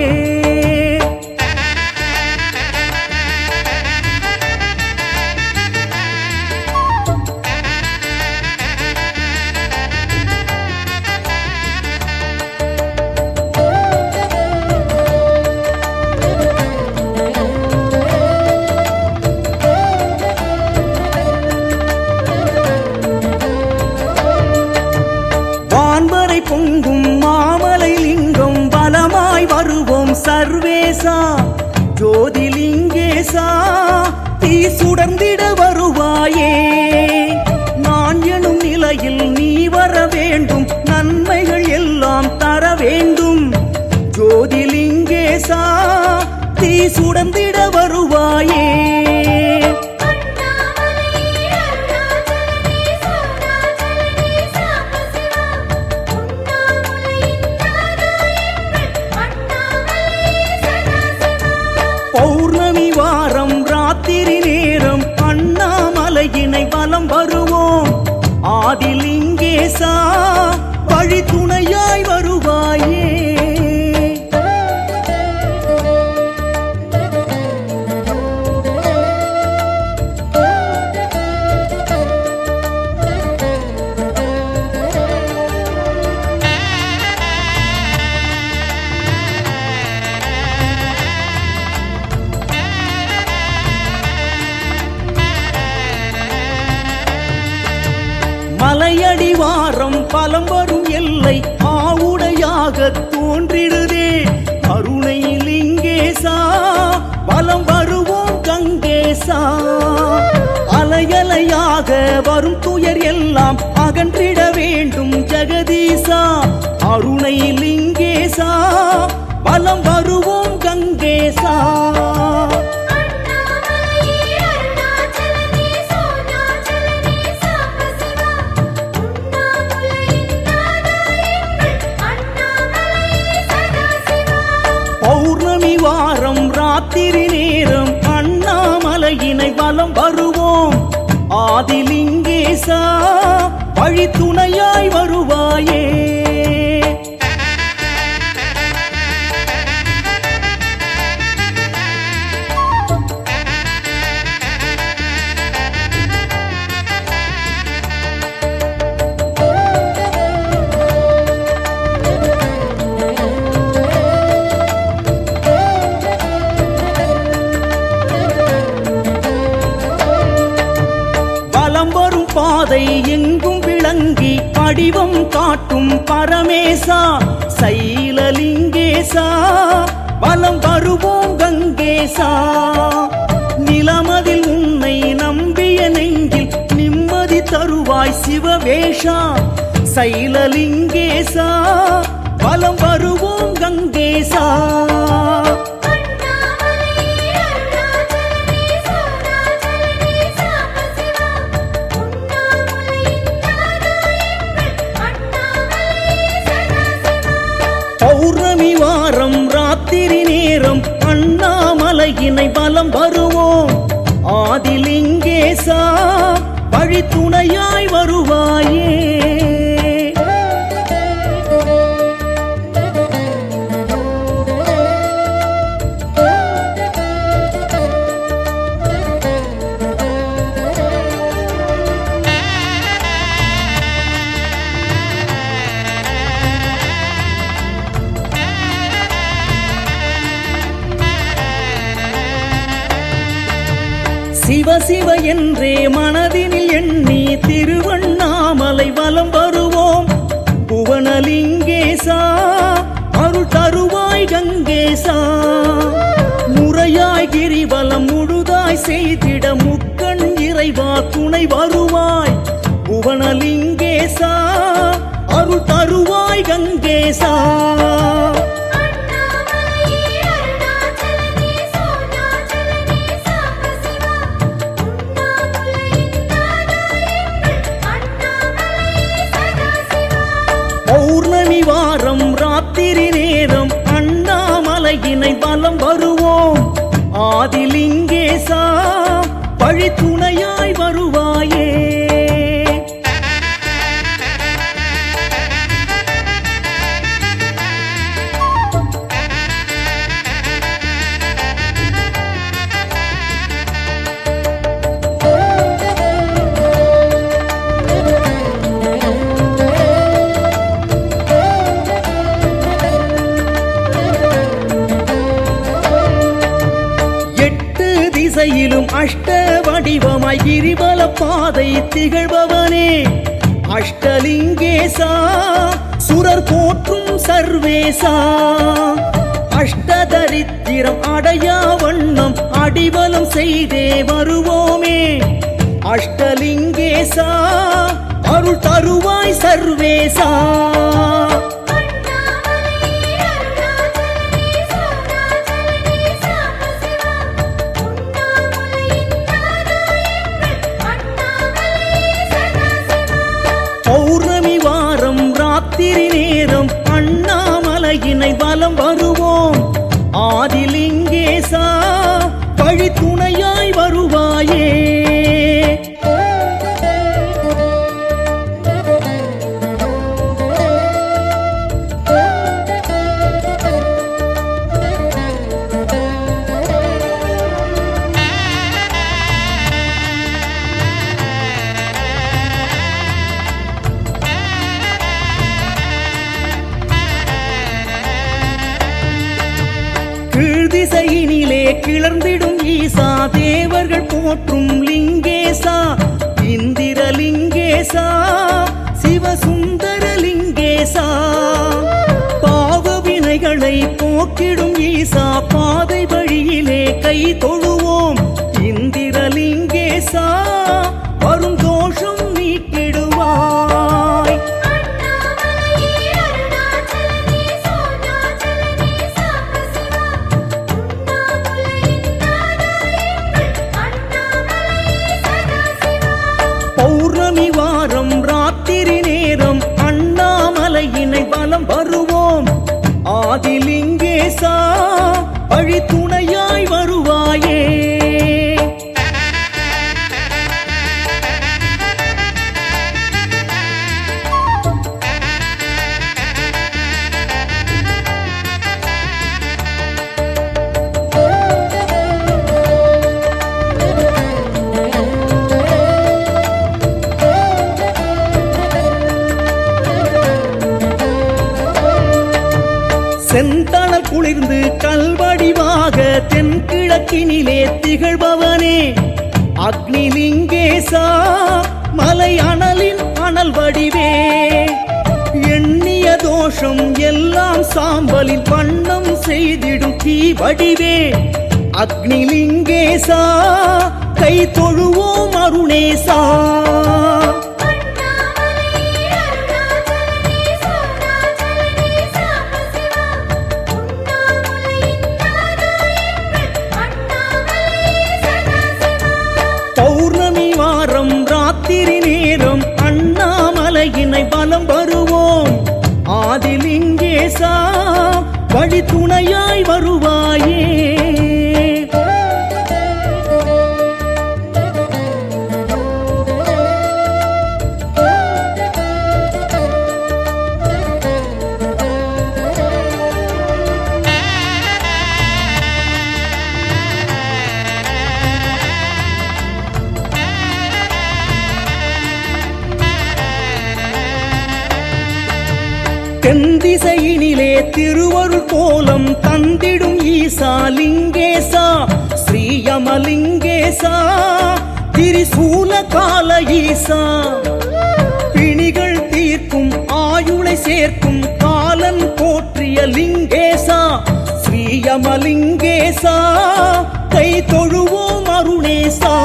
லிங்கேசா தீ சுடர்ந்திட வருவாயே நான் எனும் நிலையில் நீ வர வேண்டும் நன்மைகள் எல்லாம் தர வேண்டும் ஜோதிலிங்கேசா தீ சுடர்ந்திட வருவாயே பௌர்ணமி வாரம் ராத்திரி நேரம் அண்ணாமலையினை வலம் வருவோம் ஆதிலிங்கேசா வழி துணையாய் வருவாயே மலையடிவாரம் பலம் வரும் எல்லை ஆவுடையாக தோன்றிடுதே கருணை லிங்கேசா பலம் வருவோம் கங்கேசா அலையலையாக வரும் துயர் எல்லாம் அகன்றிட வேண்டும் ஜெகதீசா அருணை லிங்கேசா பலம் வருவோம் கங்கேசா பௌர்ணமி வாரம் ராத்திரி நேரம் அண்ணாமலையினை வலம் வருவோம் ஆதிலிங்கேசா வழி துணையாய் வருவாயே பாதை எங்கும் விளங்கி படிவம் காட்டும் பரமேசா சைலலிங்கேசா வலம் வருவோம் கங்கேசா நிலமதில் உன்னை நம்பிய நெஞ்சில் நிம்மதி தருவாய் சிவவேஷா சைலலிங்கேசா வலம் வருவோம் கங்கேசா பௌர்ணமி வாரம் ராத்திரி நேரம் அண்ணாமலையினை வலம் வருவோம் ஆதிலிங்கேசா வழி துணையாய் வருவாயே சிவ சிவ என்றே மனதினில் எண்ணி திருவண்ணாமலை வலம் வருவோம் புவனலிங்கேசா அருள் தருவாய் கங்கேசா முறையாய் கிரிவலம் முழுதாய் செய்திட முக்கண் இறைவா துணை வருவாய் புவனலிங்கேசா அருள் தருவாய் கங்கேசா பௌர்ணமி வாரம் ராத்திரி நேரம் அண்ணாமலையினை வலம் வருவோம் ஆதிலிங்கேசா வழி துணையாய் வருவாயே திசையிலும் அஷ்ட வடிவமாய் கிரிவல பாதை திகழ்பவனே அஷ்டலிங்கேசா சுரர் போற்றும் சர்வேசா அஷ்டதரித்திரம் அடையா வண்ணம் அடிபலம் செய்தே வருவோமே. அஷ்டலிங்கேசா அருள் தருவாய் சர்வேசா. பௌர்ணமி வாரம் ராத்திரி நேரம் அண்ணாமலையினை வலம் வருவோம். ஆதிலிங்கேசா வழி துணையாய் வருவாயே. திசையினிலே கிளர்ந்திடும் ஈசா தேவர்கள் போற்றும் லிங்கேசா. இந்திரலிங்கேசா சிவசுந்தரலிங்கேசா பாவ வினைகளை போக்கிடும் ஈசா. பாதை வழியிலே கை தொழுவோம். இந்திரலிங்கேசா வரும் தோஷம் நீக்கிடுவாய். பௌர்ணமி வாரம் ராத்திரி நேரம் அண்ணாமலையினை வலம் வருவோம். ஆதிலிங்கேசா வழி துணையாய் வருவாயே. செந்தளல் குளிர்ந்து கல்வடிவாக தென்கிழக்கினிலே திகழ்பவனே. அக்னிலிங்கேசா மலை அனலின் அனல் வடிவே. எண்ணிய தோஷம் எல்லாம் சாம்பலில் வண்ணம் செய்திடும் தீ வடிவே. அக்னிலிங்கேசா கை தொழுவோம் அருணேசா. பௌர்ணமி வாரம் ராத்திரி நேரம் அண்ணாமலையினை வலம் வருவோம். ஆதிலிங்கேசா வழி துணையாய் வருவாயே. தென்திசையினிலே திருவருள் கோலம் தந்திடும் ஈசா லிங்கேசா. ஸ்ரீயமலிங்கேசா திரிசூல கால ஈசா. பிணிகள் தீர்க்கும் ஆயுளை சேர்க்கும் காலன் போற்றிய லிங்கேசா. ஸ்ரீயமலிங்கேசா கை தொழுவோம் அருணேசா.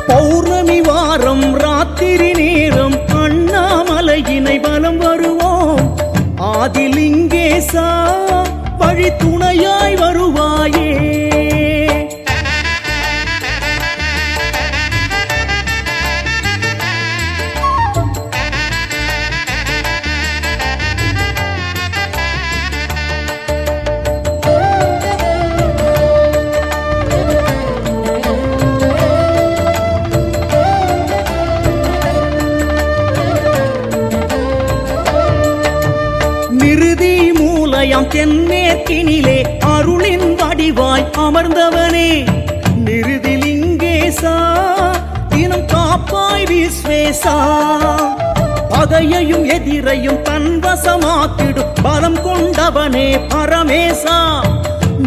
பௌர்ணமி வாரம் ராத்திரி நேரம் அண்ணாமலையினை வலம் வருவோம். ஆதிலிங்கேசா வழி துணையாய் வருவாயே. நிருதி மூலயம் தென்மேற்கினிலே அருளின் வடிவாய் அமர்ந்தவனே. நிருதிலிங்கேசா தினம் காப்பாய் விஸ்வேசா. பகையையும் எதிரையும் தன்வசமாக்கிடும் பலம் கொண்டவனே பரமேசா.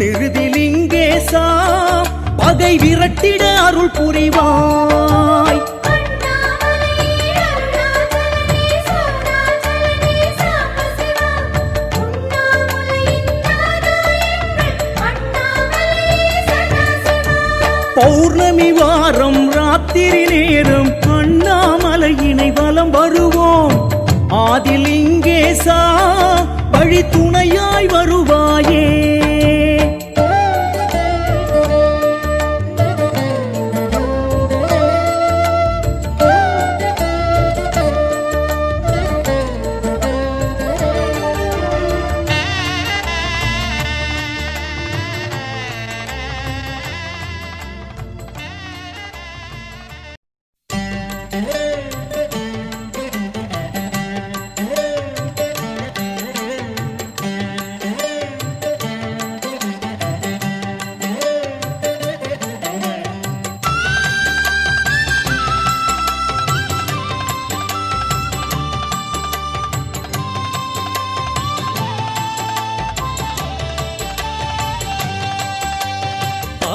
நிருதிலிங்கேசா பகை விரட்டிட அருள் புரிவாய். அண்ணாமலையே அருணாச்சலனே சோணாச்சலனே சாம்பசிவா உண்ணாமுலையின் நாதா எங்கள் அண்ணாமலையே சதாசிவா. பௌர்ணமி வாரம் ராத்திரி நேரம் அண்ணாமலையினை வலம் வருவோம். ஆதிலிங்கேசா வழி துணையாய் வருவாயே.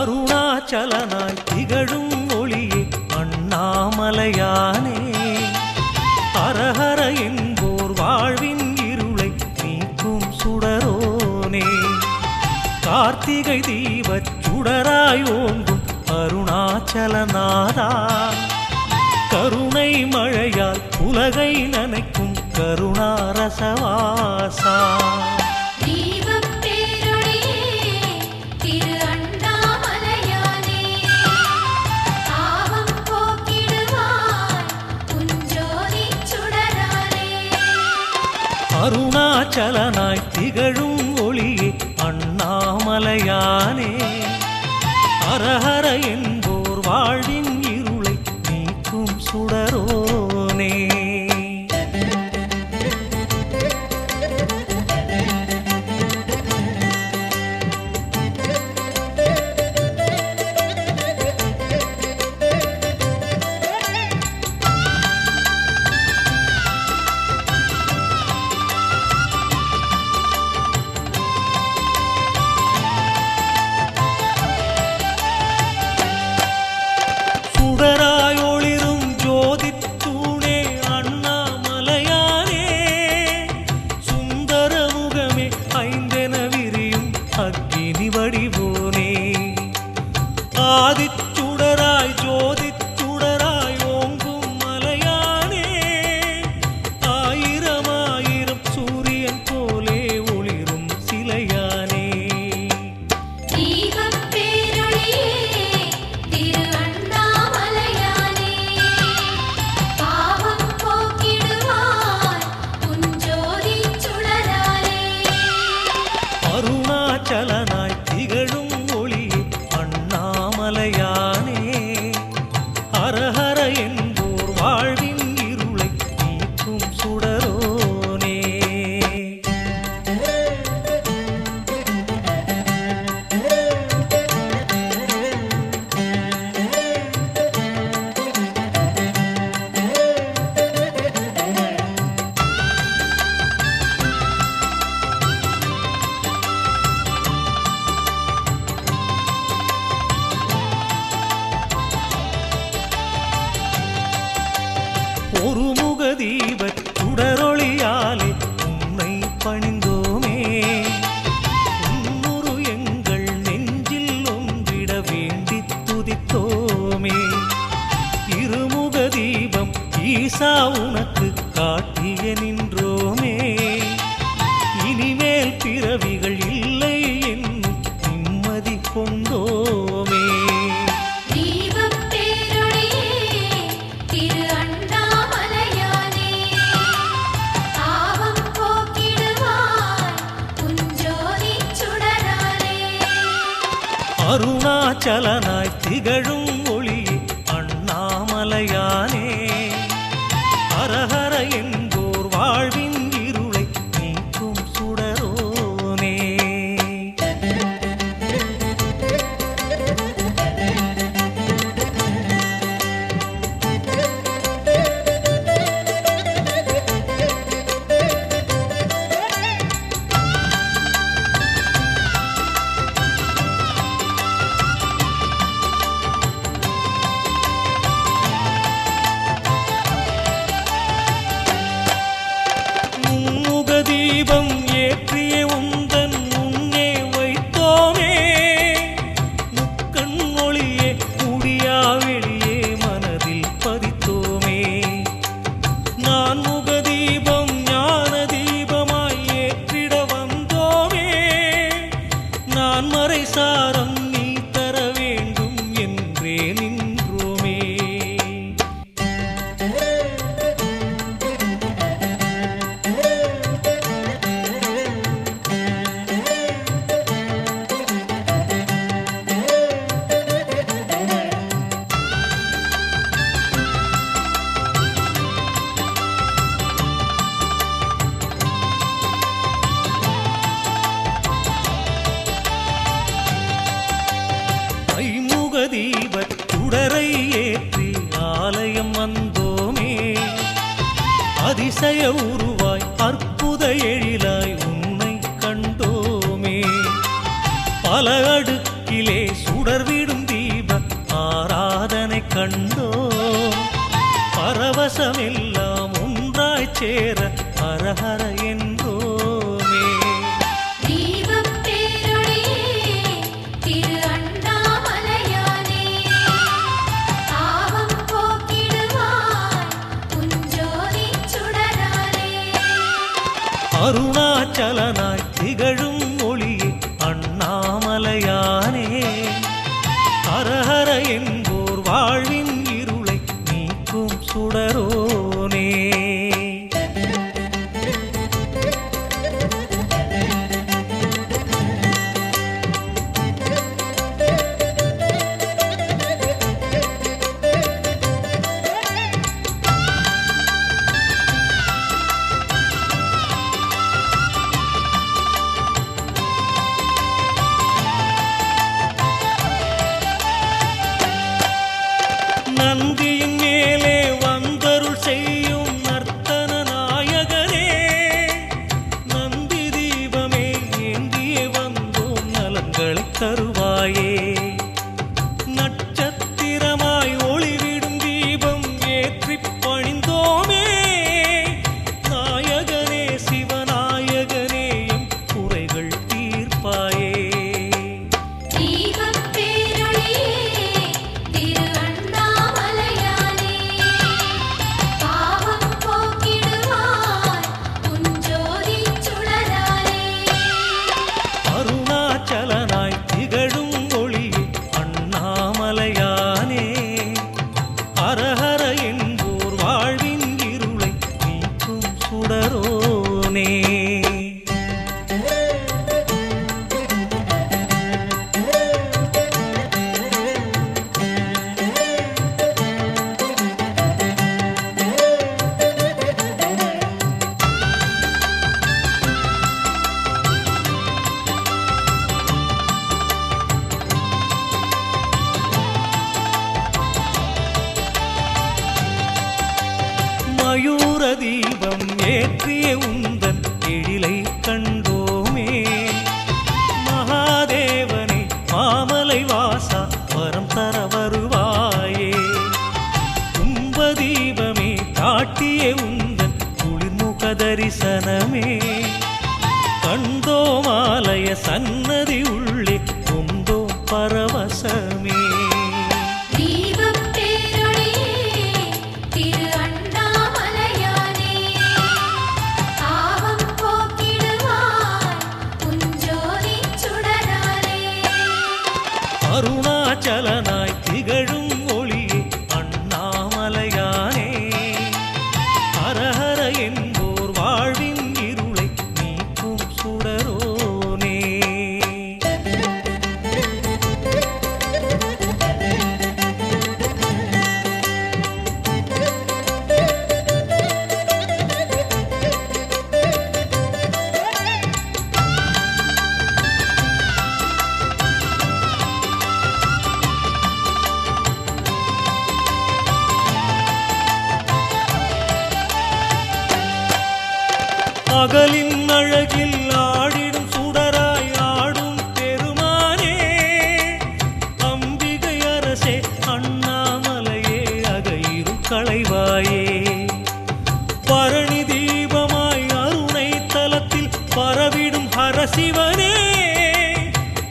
அருணாச்சலனாய் திகழும் ஒளியே அண்ணாமலையானே. ஹரஹர என்போர் வாழ்வின் இருளை நீக்கும் சுடரோனே. கார்த்திகை தீபச் சுடராய் ஓங்கும் அருணாச்சலநாதா. கருணை மழையால் உலகை நனைக்கும் கருணாரசவாசா. தீபப் பேரொளியே திரு அண்ணாமலையானே தாவம் போக்கிடுவாய் உஞ்சோதிச் சுடரானே. அருணாச்சலனாய் திகழும் ஒளியே அண்ணாமலையானே. ஹரஹர என்போர் வாழ்வின் இருளை நீக்கும் சுடரோனே. சுடராய் ஒளிரும் ஜோதித் தூணே அண்ணாமலையானே. சுந்தர முகமே ஐந்தென விரியும் அக்கினி வடிவோனே. ஆதிச்சுடராய் ஜோதிச் சுடராய் ஓங்கும் மலையானே. ஆயிரம் ஆயிரம் சூரியன் போலே ஒளிரும் சிலையானே. தீபப் பேரொளியே திரு அண்ணாமலையானே பாவம் போக்கிடுவாய் உஞ்சோதிச் சுடரானே. அருணாச்சலனாய் திகழும் ஒளியே அண்ணாமலையானே. ஹரஹர என்போர் வாழ்வின் இருளை நீக்கும் சுடரோனே. ஒரு முக தீபச் சுடரொளியாலே உன்னை பணிந்தோமே. உன்னுரு எங்கள் நெஞ்சில் ஒன்றிட வேண்டித் துதித்தோமே. இருமுக தீபம் ஈசா உனக்கு காட்டிய நின்றோமே. இனிமேல் பிறவிகள் இல்லை என்னும் நிம்மதி கொண்டோமே. தீபப் பேரொளியே திரு அண்ணாமலையானே தாவம் போக்கிடுவாய் உஞ்சோதிச் சுடரானே. அருணாச்சலனாய் திகழும் ஒளியே அண்ணாமலையானே. ஹரஹர என்போர் வாழ்வின் இருளை நீக்கும் சுடரோனே. சுடரை ஏற்றி ஆலயம் வந்தோமே அதிசய உருவாய் அற்புத எழிலாய் உன்னை கண்டோமே பல அடுக்கிலே சுடர்விடும் தீப ஆராதனை கண்டோம் பரவசமெல்லாம் ஒன்றாய் சேர ஹரஹர என்றோமே தீபப் பேரொளியே திரு அண்ணாமலையானே தாவம் போக்கிடுவாய் உஞ்சோதி சுடரானே அருணாச்சலனாய் திகழும் ஒளியே அண்ணாமலையானே ஹரஹர என்போர் வாழ்வின் இருளை நீக்கும் சுடரோனே நந்தியின் மேலே வந்தருள் செய்யும் நர்த்தன நாயகனே நந்தி தீபமே ஏந்தியே வந்தோம் நலன்களை தருவாயே நட்சத்திரமாய் ஒளிவிடும் தீபம் ஏற்றிப் பணிந்தோமே நாயகனே சிவநாயகனே எம் குறைகள் தீர்ப்பாயே தீபப் பேரொளியே திரு அண்ணாமலையானே தாவம் போக்கிடுவாய் உஞ்சோதி சுடரானே அருணாச்சலனாய் திகழும் ஒளியே அண்ணாமலையானே ஹரஹர என்போர் வாழ்வின் இருளை நீக்கும் சுடரோனே மயூர தீபம் ஏற்றிய உந்தன் எழிலை கண்டோமே மகாதேவனே மாமலை வாசா வரம் தர வருவாயே கும்ப தீபமே காட்டிய உந்தன் குளிர்முக தரிசனமே கண்டோமாலய சன்னதி உள்ளே கொண்டோம் பரவசமே தீபப் பேரொளியே திரு அண்ணாமலையானே தாவம் போக்கிடுவாய் உஞ்சோதி சுடரானே அருணாச்சலனாய் திகழும் ஒளியே அண்ணாமலையானே ஹரஹர என்போர் வாழ்வின் இருளை நீக்கும் சுடரோனே பகலின் அழகில் ஆடிடும் சுடராய் ஆடும் பெருமானே அம்பிகை அரசே அண்ணாமலையே அகையிருள் களைவாயே பரணி தீபமாய் அருணை தலத்தில் பரவிடும் ஹரசிவனே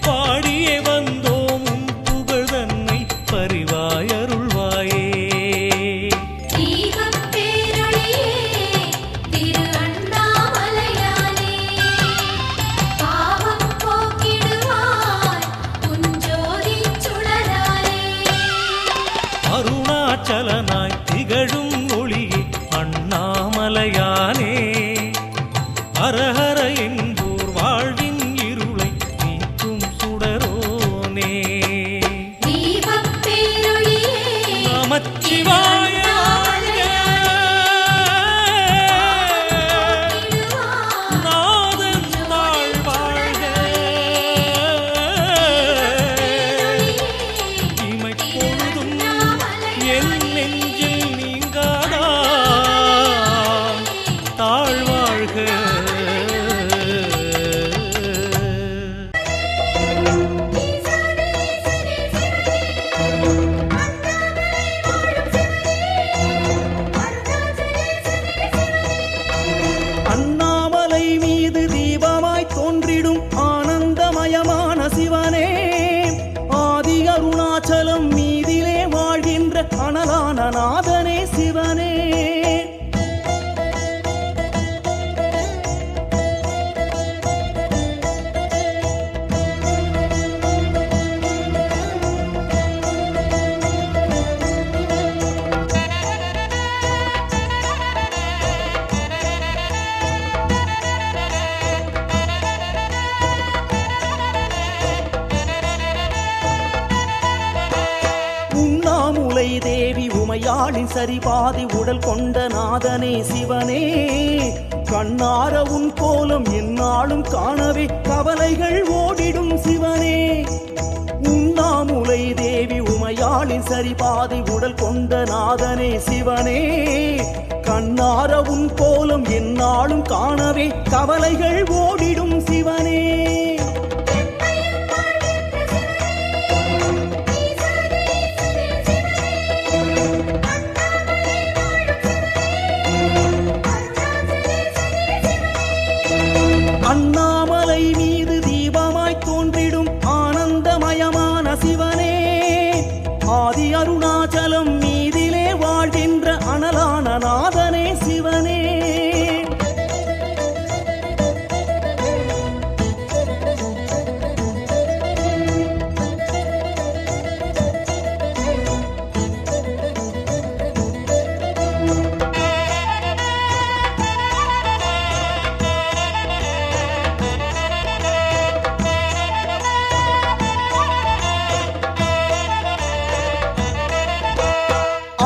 பாடியே வந்தோம் உன் புகழ் தன்னை பரிவாய் அருள்வாயே தீபப் பேரொளியே திரு அண்ணாமலையானே தாவம் போக்கிடுவாய் உஞ்சோதி சுடரானே அருணாச்சலனாய் திகழும் ஒளியே அண்ணாமலையானே ஹரஹர என்போர் வாழ்வின் இருளை நீக்கும் சுடரோனே தீபப் பேரொளியே நமச்சிவாய நாதன் தாழ் வாழ்க இமைப்பொழுதும் அருணாச்சலம் மீதிலே வாழ்கின்ற அனலான நாதனே சிவனே. உண்ணாமுலை தேவி உமையாளின் சரிபாதி உடல் கொண்ட நாதனே சிவனே. கண்ணார உன் கோலம் எந்நாளும் காணவே கவலைகள் ஓடிடும் சிவனே. உண்ணாமுலை தேவி உமையாளின் சரிபாதி உடல் கொண்ட நாதனே சிவனே. கண்ணார உன் கோலம் எந்நாளும் காணவே கவலைகள் ஓடிடும் சிவனே. அண்ணாமலை மீது தீபமாய் தோன்றிடும் ஆனந்தமயமான சிவனே. ஆதி அருணாச்சலம் மீதிலே வாழ்கின்ற அனலான நாதனே சிவனே.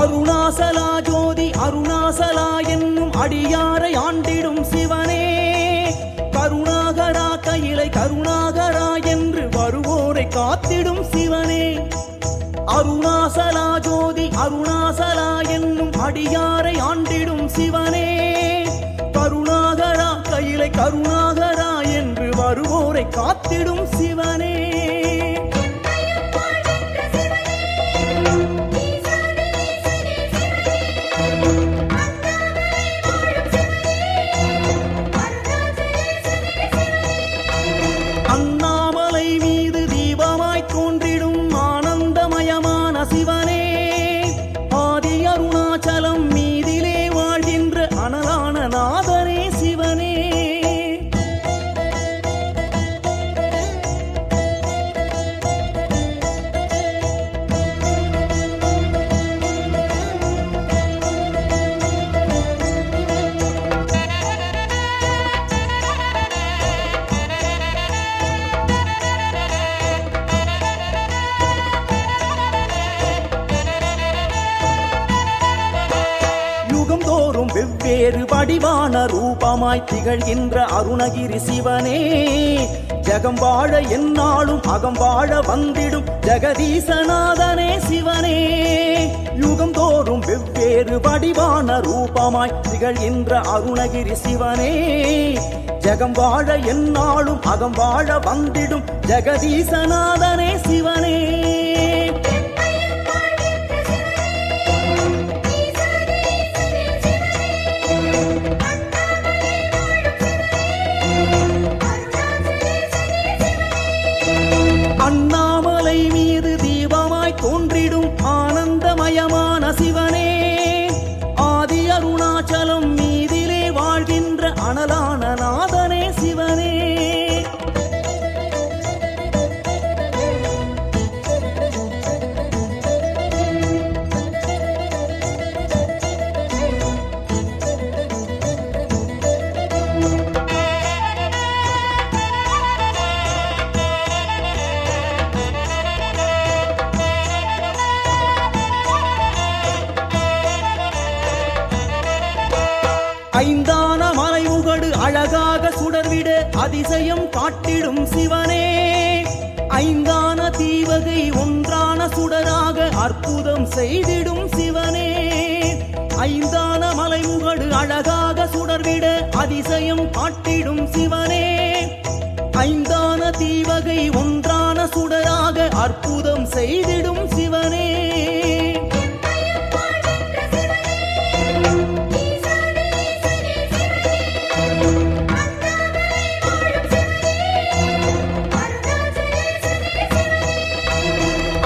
அருணாசலா ஜோதி அருணாசலா என்னும் அடியாரை ஆண்டிடும் சிவனே. கருணாகரா கையிலை கருணாகரா என்று வருவோரை காத்திடும் சிவனே. அருணாசலா ஜோதி அருணாசலா என்னும் அடியாரை ஆண்டிடும் சிவனே. கருணாகரா கையிலை கருணாகரா என்று வருவோரை காத்திடும் சிவனே. அண்ணாமலை மீது தீபமாய் தோன்றிடும் ஆனந்தமயமான சிவனே. ஆதி அருணாச்சலம் மீதிலே வாழ்கின்ற அனலான நாதனே சிவனே. யுகந்தோறும் வெவ்வேறு வடிவான ரூபமாய் திகழ்கின்ற அருணகிரி சிவனே. ஜகம் வாழ எந்நாளும் அகம் வாழ வந்திடும் ஜெகதீசநாதனே சிவனே. யுகந்தோறும் வெவ்வேறு வடிவான ரூபமாய் திகழ்கின்ற அருணகிரி சிவனே. ஜகம் வாழ எந்நாளும் அகம் வாழ வந்திடும் ஜெகதீசநாதனே சிவனே. அண்ணாமலை மீது தீபமாய் தோன்றிடும் ஆனந்தமயமான சிவனே. ஆதி அருணாச்சலம் மீதிலே வாழ்கின்ற அனலான நாதனே சிவனே. ஐந்தான மலைமுகடு அழகாக சுடர்விட அதிசயம் காட்டிடும் சிவனே. ஐந்தான தீவகை ஒன்றான சுடராக அற்புதம் செய்திடும் சிவனே. ஐந்தான மலைமுகடு அழகாக சுடர்விட அதிசயம் காட்டிடும் சிவனே. ஐந்தான தீவகை ஒன்றான சுடராக அற்புதம் செய்திடும் சிவனே.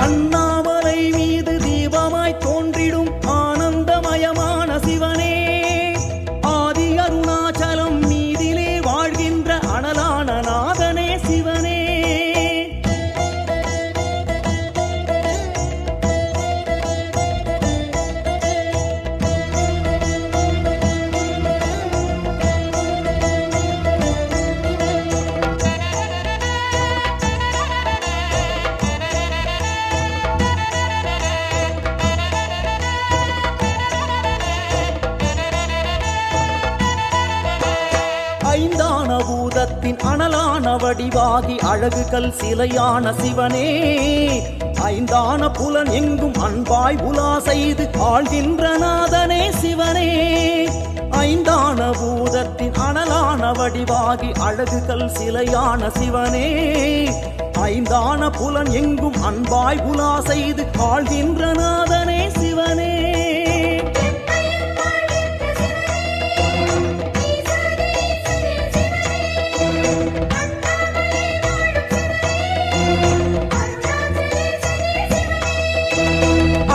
அண்ணாமலை வடிவாகி அழகுகள் சிலையான சிவனே ஐந்தான புலன் எங்கும் அன்பாய் உலா செய்து ஆழ்கின்ற நாதனே சிவனே ஐந்தான பூதத்தின் அனலான வடிவாகி அழகுகள் சிலையான சிவனே ஐந்தான புலன் எங்கும் அன்பாய் உலா செய்து ஆழ்கின்ற நாதனே சிவனே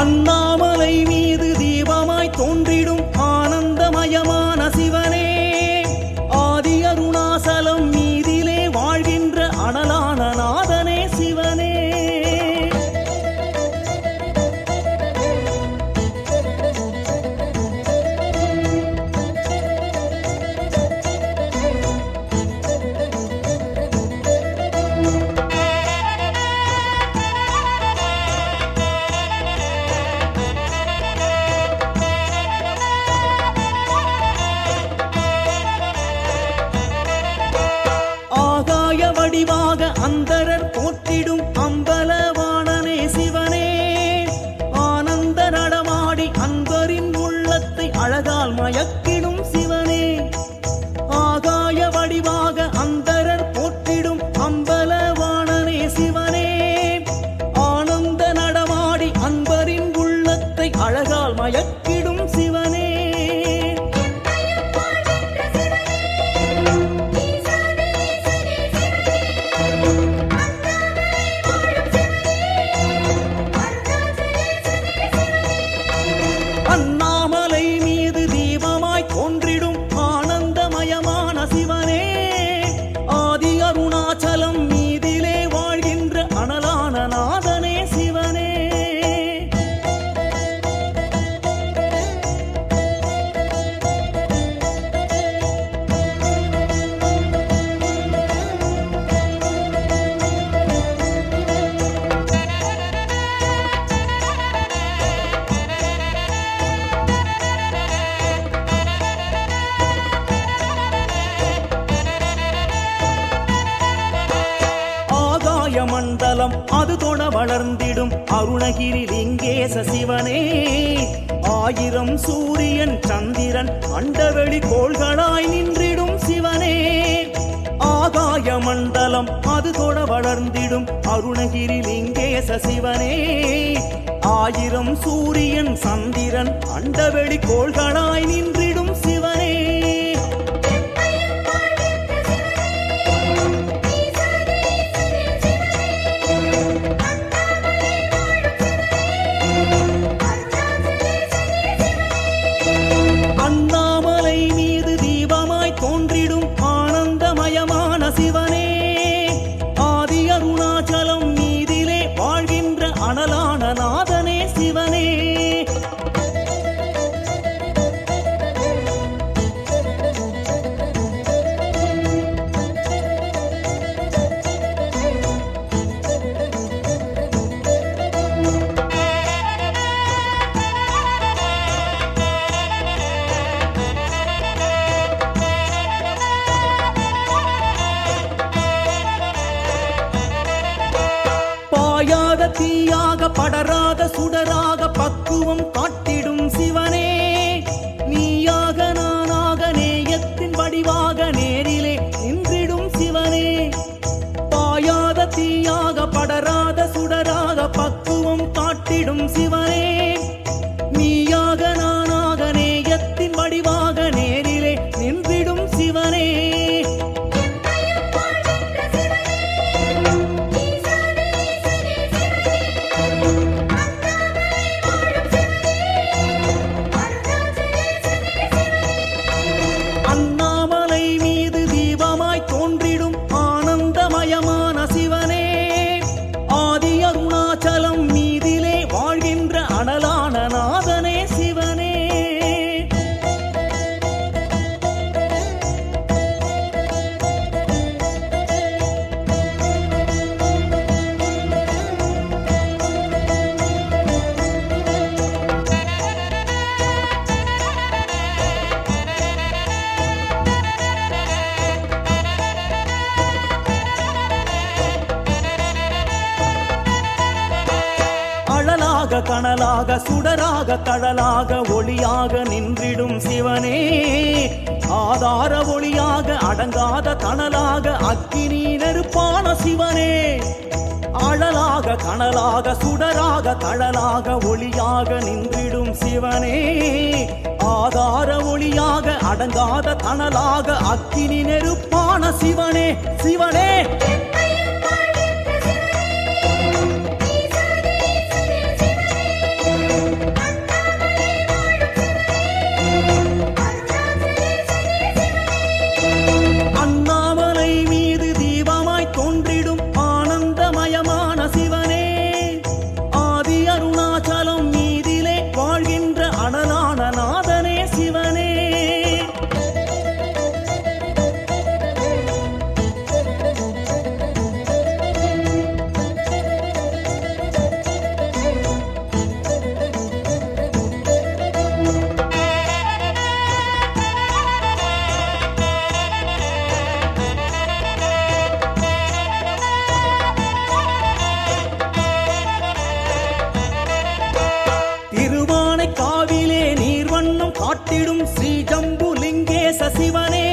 அண்ணாமலை மீது தீபமாய் தோன்றிடும் ஆனந்தமயமான சிவனே ஆதி அருணாசலம் மீதிலே வாழ்கின்ற அனலான நாதனே சிவனே வடிவாக அந்தரர் போற்றிடும் அம்பலவாணனே சிவனே ஆனந்த நடமாடி அன்பரின் உள்ளத்தை அழகால் மயக்கிடும் சிவனே ஆகாய வடிவாக அந்தரர் போற்றிடும் அம்பலவாணனே சிவனே ஆனந்த நடமாடி அன்பரின் உள்ளத்தை அழகால் மயக்கிடும் சிவனே அண்ணாமலை மீது தீபமாய் தோன்றிடும் ஆனந்தமயமான சிவனே ஆதி அருணாச்சலம் மீதிலே வாழ்கின்ற அனலான நாதனே சிவனே மண்டலம் அது தொட வளர்ந்திடும் அருணகிரி லிங்கேச சிவனே ஆயிரம் சூரியன் சந்திரன் அண்டவெளி கோள்களாய் நின்றிடும் சிவனே ஆகாய மண்டலம் அது தொட வளர்ந்திடும் அருணகிரி லிங்கேச சிவனே ஆயிரம் சூரியன் சந்திரன் அண்டவெளி கோள்களாய் நின்றிடும் சிவனே அண்ணாமலை மீது தீபமாய் தோன்றிடும் ஆனந்தமயமான சிவனே ஆதி அருணாச்சலம் மீதிலே வாழ்கின்ற அனலான நாதனே சிவனே பாயாத தீயாக படராத சுடராக பக்குவம் காட்டிடும் சிவனே நீயாக நானாக நேயத்தின் வடிவாக நேரிலே நின்றிடும் சிவனே பாயாத தீயாக படராத சுடராக பக்குவம் காட்டிடும் சிவனே நீயாக நானாக நேயத்தின் வடிவாக நேரிலே நின்றிடும் சிவனே அண்ணாமலை மீது தீபமாய் தோன்றிடும் ஆனந்தமயமான சிவனே ஆதி அருணாச்சலம் மீதிலே வாழ்கின்ற அனலாக கனலாக சுடராக தழலாக ஒளியாக நின்றிடும் சிவனே ஆதார ஒளியாக அடங்காத தணலாக அக்கினி நெருப்பான சிவனே அழலாக கனலாக சுடராக தழலாக ஒளியாக நின்றிடும் சிவனே ஆதார ஒளியாக அடங்காத தணலாக அக்கினி நெருப்பான சிவனே சிவனே அண்ணாமலை மீது தீபமாய் தோன்றிடும் ஆனந்தமயமான சிவனே ஆதி அருணாச்சலம் மீதிலே வாழ்கின்ற அனலான நாதனே சிவனே திருவானைக்காவிலே நீர்வண்ணம் காட்டிடும் ஸ்ரீ ஜம்புலிங்கேச சிவனே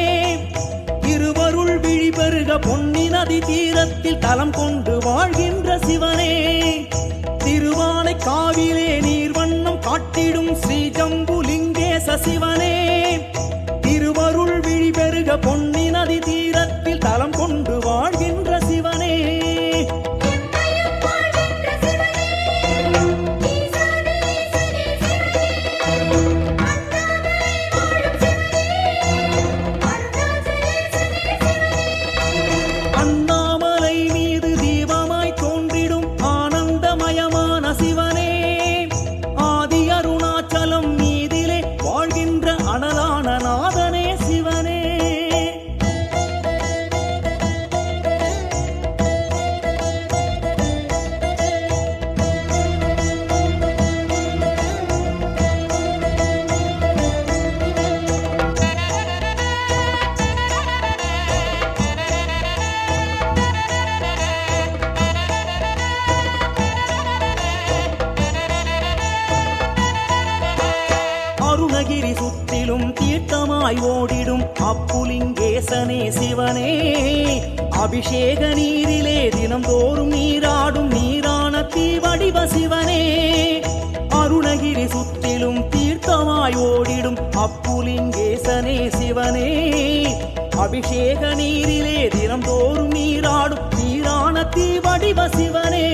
இருவருள் விழிபெருக பொன்னி நதி தீரத்தில் தலம் கொண்டு வாழ்கின்ற சிவனே திருவானைக்காவிலே நீர்வண்ணம் காட்டிடும் ஸ்ரீ ஜம்புலிங்கேச சிவனே திருவருள் விழிபெருக பொன்னி நதி தீரத்தில் தலம் கொண்டு வாழ்கின்ற சிவனே அண்ணாமலை மீது தீபமாய் தோன்றிடும் ஆனந்தமயமான சிவனே ஆதி அருணாச்சலம் மீதிலே வாழ்கின்ற அனலான நாதனே சிவனே அருணகிரி சுத்திலும் தீர்த்தமாய் ஓடிடும் அப்புலிங்கேசனே சிவனே அபிஷேக நீரிலே தினம்தோறும் நீராடும் நீரான தீவடிவ சிவனே அருணகிரி சுத்திலும் தீர்த்தமாய் ஓடிடும் அப்புலிங்கேசனே சிவனே அபிஷேக நீரிலே தினம்தோறும் நீராடும் நீரான தீவடிவ சிவனே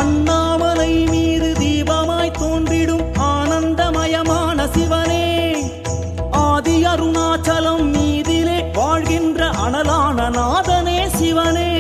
அண்ணாமலை மீது தீபமாய் தோன்றிடும் ஆனந்தமயமான சிவனே ஆதி அருணாச்சலம் மீதிலே வாழ்கின்ற அனலான நாதனே சிவனே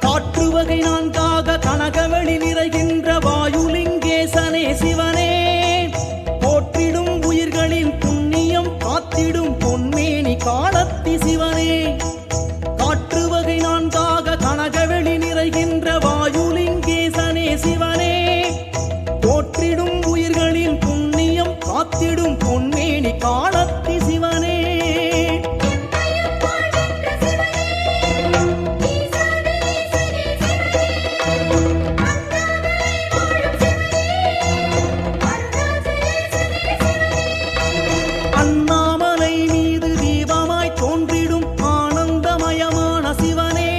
காற்று வகை நான்காக கனகவெளி நிறைகின்ற வாயுலிங்கேசனே சிவனே போற்றிடும் உயிர்களின் புண்ணியம் காத்திடும் பொன்மேனி காலத்தி சிவனே காற்று வகை நான்காக கனகவெளி நிறைகின்ற வாயுலிங்கேசனே சிவனே போற்றிடும் உயிர்களின் புண்ணியம் காத்திடும் பொன்மேனி காலத்தி சிவனே அண்ணாமலை மீது தீபமாய் தோன்றிடும் ஆனந்தமயமான சிவனே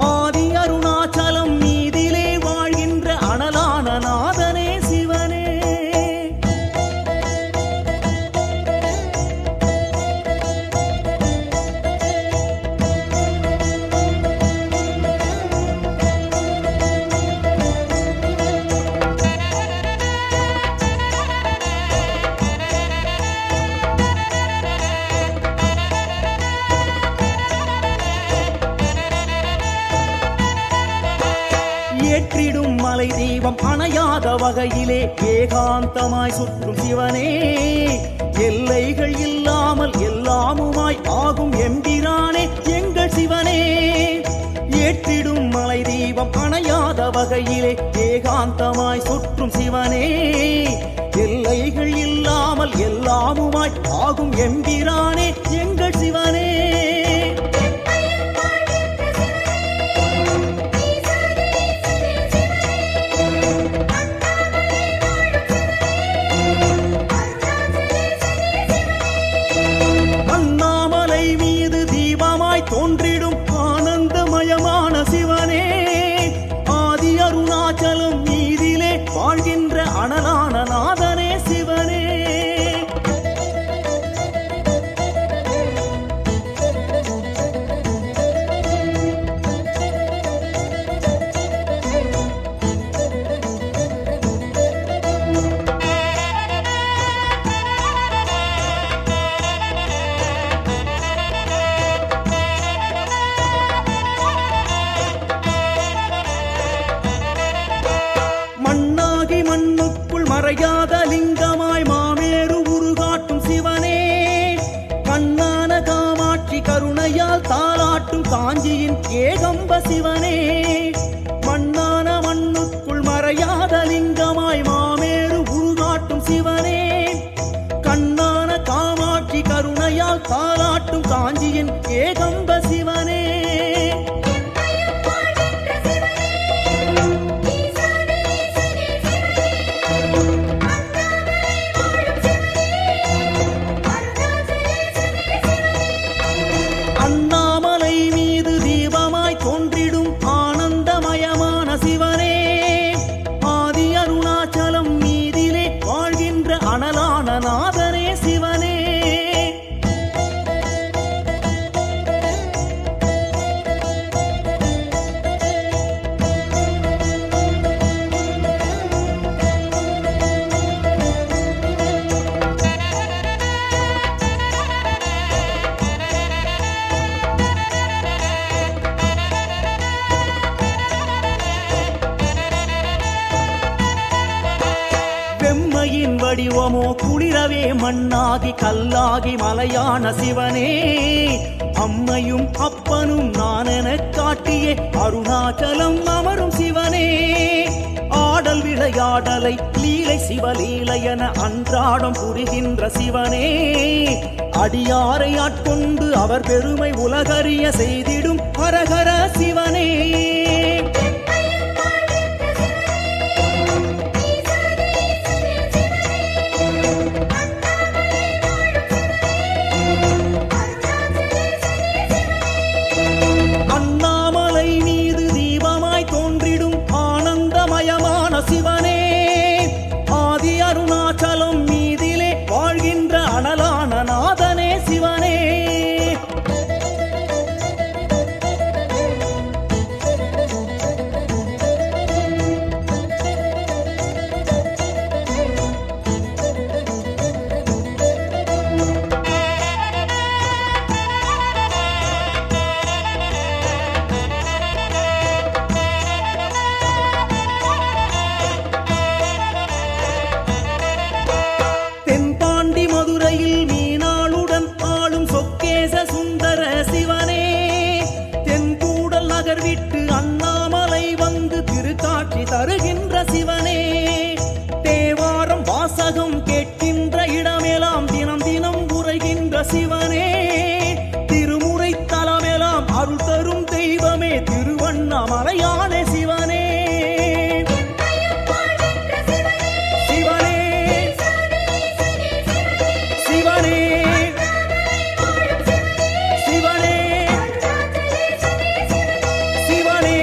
ஆதி அருணாச்சலம் மீதிலே வாழ்கின்ற அனலான நாதனே சிவனே அணையாத வகையிலே ஏகாந்தமாய் சுற்றும் சிவனே எல்லைகள் இல்லாமல் எல்லாமுமாய் ஆகும் எம்பிரானே எங்கள் சிவனே ஏற்றிடும் மலை தீபம் அணையாத வகையிலே ஏகாந்தமாய் சுற்றும் சிவனே எல்லைகள் இல்லாமல் எல்லாமுமாய் ஆகும் எம்பிரானே எங்கள் சிவனே அண்ணாமலை மீது தீபமாய் தோன்றிடும் ஆனந்தமயமான சிவனே ஆதி அருணாச்சலம் மீதிலே வாழ்கின்ற அனலான நாதனே சிவனே மண்ணாகி மண்ணுக்குள் மறையாத லிங்கமாய் மாமேறு உருகாட்டும் சிவனே கண்ணான காமாட்சி கருணையால் தாளாட்டும் காஞ்சியின் ஏகம்ப சிவனே மண்ணான மண்ணுக்குள் மறையாத லிங்கமாய் மாமேறு உருகாட்டும் சிவனே கண்ணான காமாட்சி கருணையால் தாளாட்டும் காஞ்சியின் ஏகம்ப சிவனே அண்ணாமலை மீது தீபமாய் தோன்றிடும் ஆனந்தமயமான சிவனே ஆதி அருணாச்சலம் மீதிலே வாழ்கின்ற அனலான நாதனே சிவனே வெம்மையின் வடிவமோ குளிரவே மண்ணாகி கல்லாகி மலையான சிவனே அம்மையும் அப்பனும் நான் எனக் காட்டியே அருணாச்சலம் அமரும் சிவனே ஆடல் விளையாடலை லீலை சிவலீலை என அன்றாடம் புரிகின்ற சிவனே அடியாரை ஆட்கொண்டு அவர் பெருமை உலகறிய செய்திடும் ஹரஹர சிவனே அண்ணாமலை மீது தீபமாய் தோன்றிடும் ஆனந்தமயமான சிவனே ஆதி அருணாச்சலம் மீதிலே வாழ்கின்ற அனலான நாதனே சிவனே தென்பாண்டி மதுரையில் மீனாளுடன் ஆளும் சொக்கேச சுந்தர சிவனே தென்கூடல் நகர் விட்டு அண்ணாமலை வந்து திருக்காட்சி தருகின்ற சிவனே தேவாரம் வாசகம் கேட்கின்ற இடமெல்லாம் தினம் தினம் உரைகின்ற சிவனே திருமுறை தலமெல்லாம் அருள் தரும் தெய்வமே திருவண்ணாமலையான சிவனே சிவனே சிவனே சிவனே சிவனே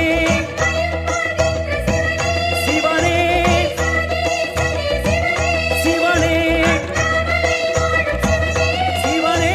சிவனே சிவனே சிவனே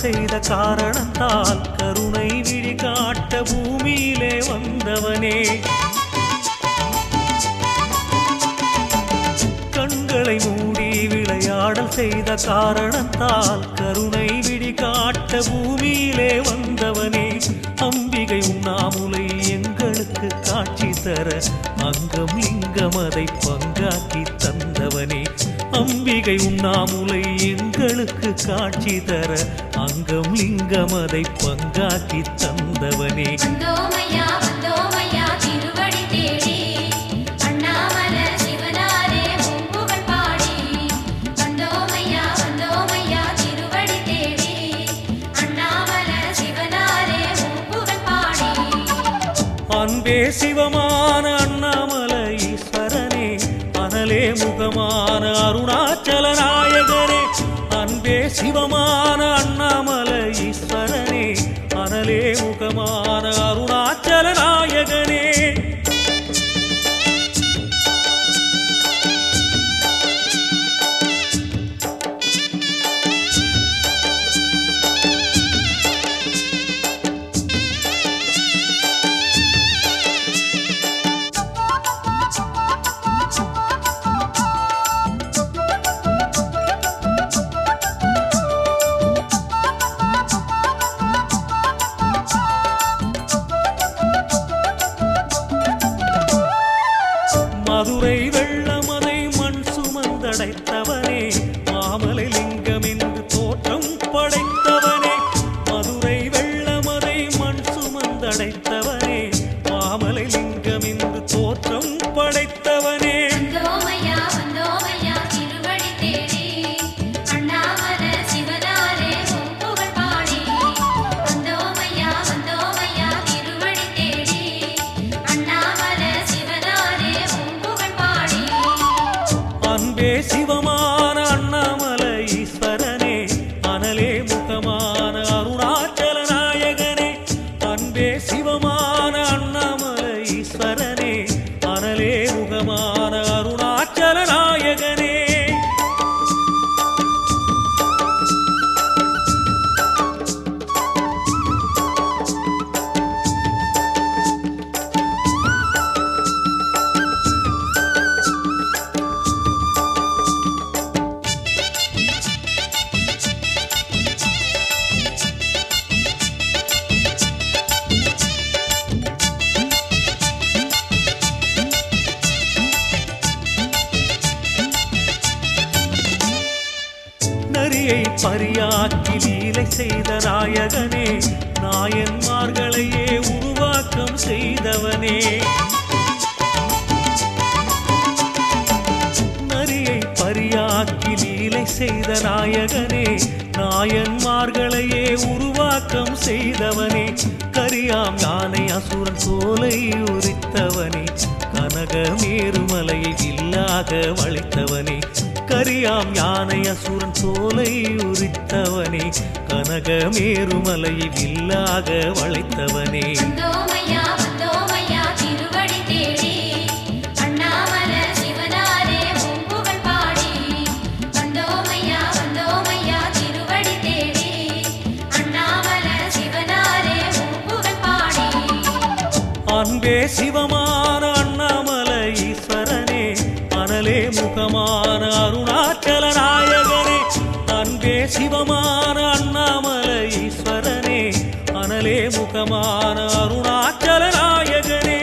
செய்த காரணத்தால் கருணை விழி காட்ட பூமியிலே வந்தவனே. கண்களை மூடி விளையாடல் செய்த காரணத்தால் கருணை விழி காட்ட பூமியிலே வந்தவனே. அம்பிகை உண்ணாமுலை எங்களுக்கு காட்சி தர அங்கம் லிங்கம் அதை பங்காக்கி தந்தவனே. அம்பிகை உண்ணாமுலை எங்களுக்கு காட்சி தர அங்கம் லிங்கம் அதை பங்காக்கி தந்தவனே. வந்தோமையா வந்தோமையா திருவடி தேடி அண்ணாமல சிவனாரே உன் புகழ் பாடி. வந்தோமையா வந்தோமையா திருவடி தேடி அண்ணாமல சிவனாரே உன் புகழ் பாடி. அன்பே சிவமான அண்ணாமலை ஈஸ்வரனே, அனலே முகமான அருணாச்சல நாயகனே. அன்பே சிவமான அண்ணாமலை ஈஸ்வரனே, அனலே முகமான அருணாச்சல நாயகனே. மதுரை வெள்ளமதை மண் சுமந்தடைத்தவனே, மாமலை லிங்கம் என்று தோற்றம் படைத்தவனே. மதுரை வெள்ளமதை மண் சுமந்தடைத்தவனே, மாமலை லிங்கம் என்று தோற்றம் படைத்தவனே. வந்தோமையா வந்தோமையா திருவடி தேடி அண்ணாமல சிவனாரே உன் புகழ் பாடி. வந்தோமையா வந்தோமையா திருவடி தேடி அண்ணாமல சிவனாரே உன் புகழ் பாடி. அன்பே சிவமான அண்ணாமலை ஈஸ்வரனே, அனலே முகமான அருணாச்சல நாயகனே. அன்பே சிவமான அண்ணாமலை ஈஸ்வரனே, அனலே முகமான அருணாச்சல நாயகனே. நரியை பரியாக்கி லீலை செய்த நாயகனே, நாயன்மார்களையே உருவாக்கம் செய்தவனே. நரியை பரியாக்கி லீலை செய்த நாயகனே, நாயன்மார்களையே உருவாக்கம் செய்தவனே. கரியாம் யானை அசுரன் தோலை உரித்தவனே, கனக மேருமலையை வில்லாக வளைத்தவனே. கரியாம் யானை அசுரன் தோலை உரித்தவனே, கனக மேருமலையை வில்லாக வளைத்தவனே. வந்தோமையா வந்தோமையா திருவடி தேடி அண்ணாமல சிவனாரே உன் புகழ் பாடி. வந்தோமையா வந்தோமையா திருவடி தேடி அண்ணாமல சிவனாரே உன் புகழ் பாடி. அன்பே சிவமான அண்ணாமலை ஈஸ்வரனே, அனலே முகமான அருணாச்சல நாயகனே. அன்பே சிவமான அண்ணாமலை ஈஸ்வரனே, அனலே முகமான அருணாச்சல நாயகனே.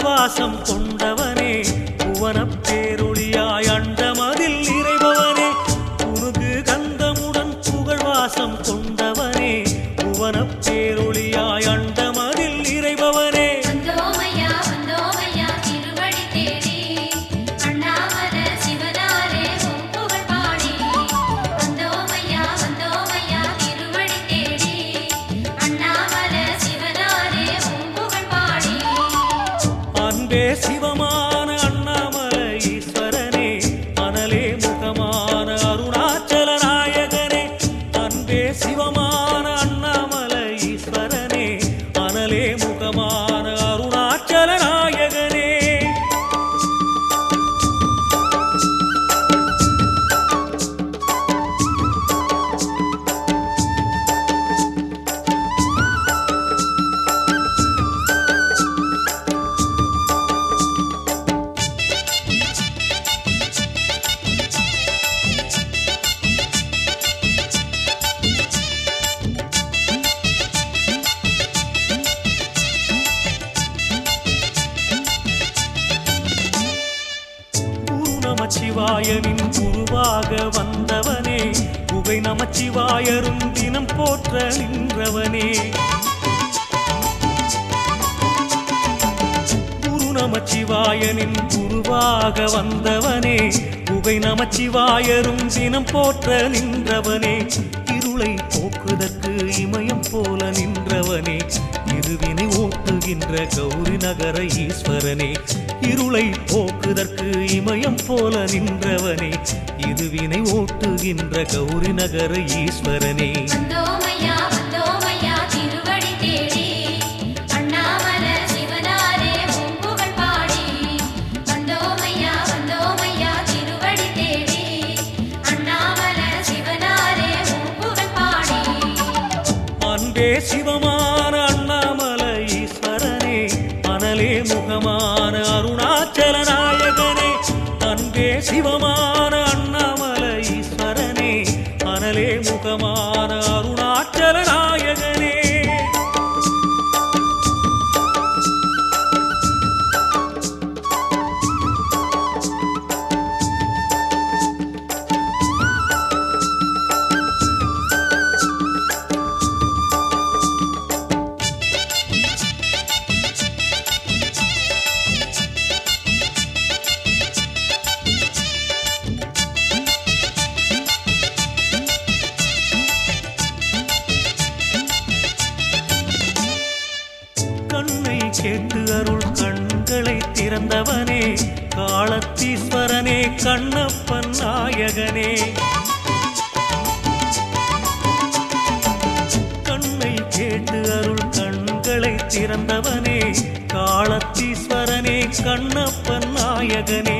வாசம் கொண்டவனே, புவனப் பேரொளியாய் அண்டமதில் நிறைபவனே. உனது கந்தமுடன் புகழ் வாசம் கொண்டவனே, புவனப் பேரொளியாய் அண்டமதில் நிறைபவனே. வந்தோமையா வந்தோமையா திருவடி தேடி அண்ணாமல சிவனாரே உன் புகழ் பாடி. சிவமான அண்ணாமலை ஈஸ்வரனே அனலே முகமான அருணாச்சல நாயகனே. நமச்சிவாயனின் குருவாக வந்தவனே குகை நமச்சிவாயரும் தினம் போற்ற நின்றவனே. குரு நமச்சிவாயனின் குருவாக வந்தவனே குகை நமச்சிவாயரும் தினம் போற்ற நின்றவனே. இருளை போக்குதற்கு இமயம் போல நின்றவனே இருவினை ஓட்டுகின்ற கௌரி நகர ஈஸ்வரனே. இருளை போக்குதற்கு இமயம் போல நின்றவனே இருவினை ஓட்டுகின்ற கௌரி நகர ஈஸ்வரனே. வந்தோமையா வந்தோமையா திருவடி தேடி அண்ணாமல சிவனாரே உன் புகழ் பாடி. வந்தோமையா வந்தோமையா திருவடி தேடி அண்ணாமல சிவனாரே உன் புகழ் பாடி. அன்பே சிவமான அண்ணாமலை ஈஸ்வரனே அனலே முகமான அருணாச்சல நாயகனே. அன்பே சிவமான அண்ணாமலை ஈஸ்வரனே அனலே முகமான அருணாச்சல நாயகனே. கண்ணை கேட்டு அருள் கண்களை திறந்தவனே காலத்தீஸ்வரனே கண்ணப்பன் நாயகனே. கண்ணை கேட்டு அருள் கண்களை திறந்தவனே காலத்தீஸ்வரனே கண்ணப்பன் நாயகனே.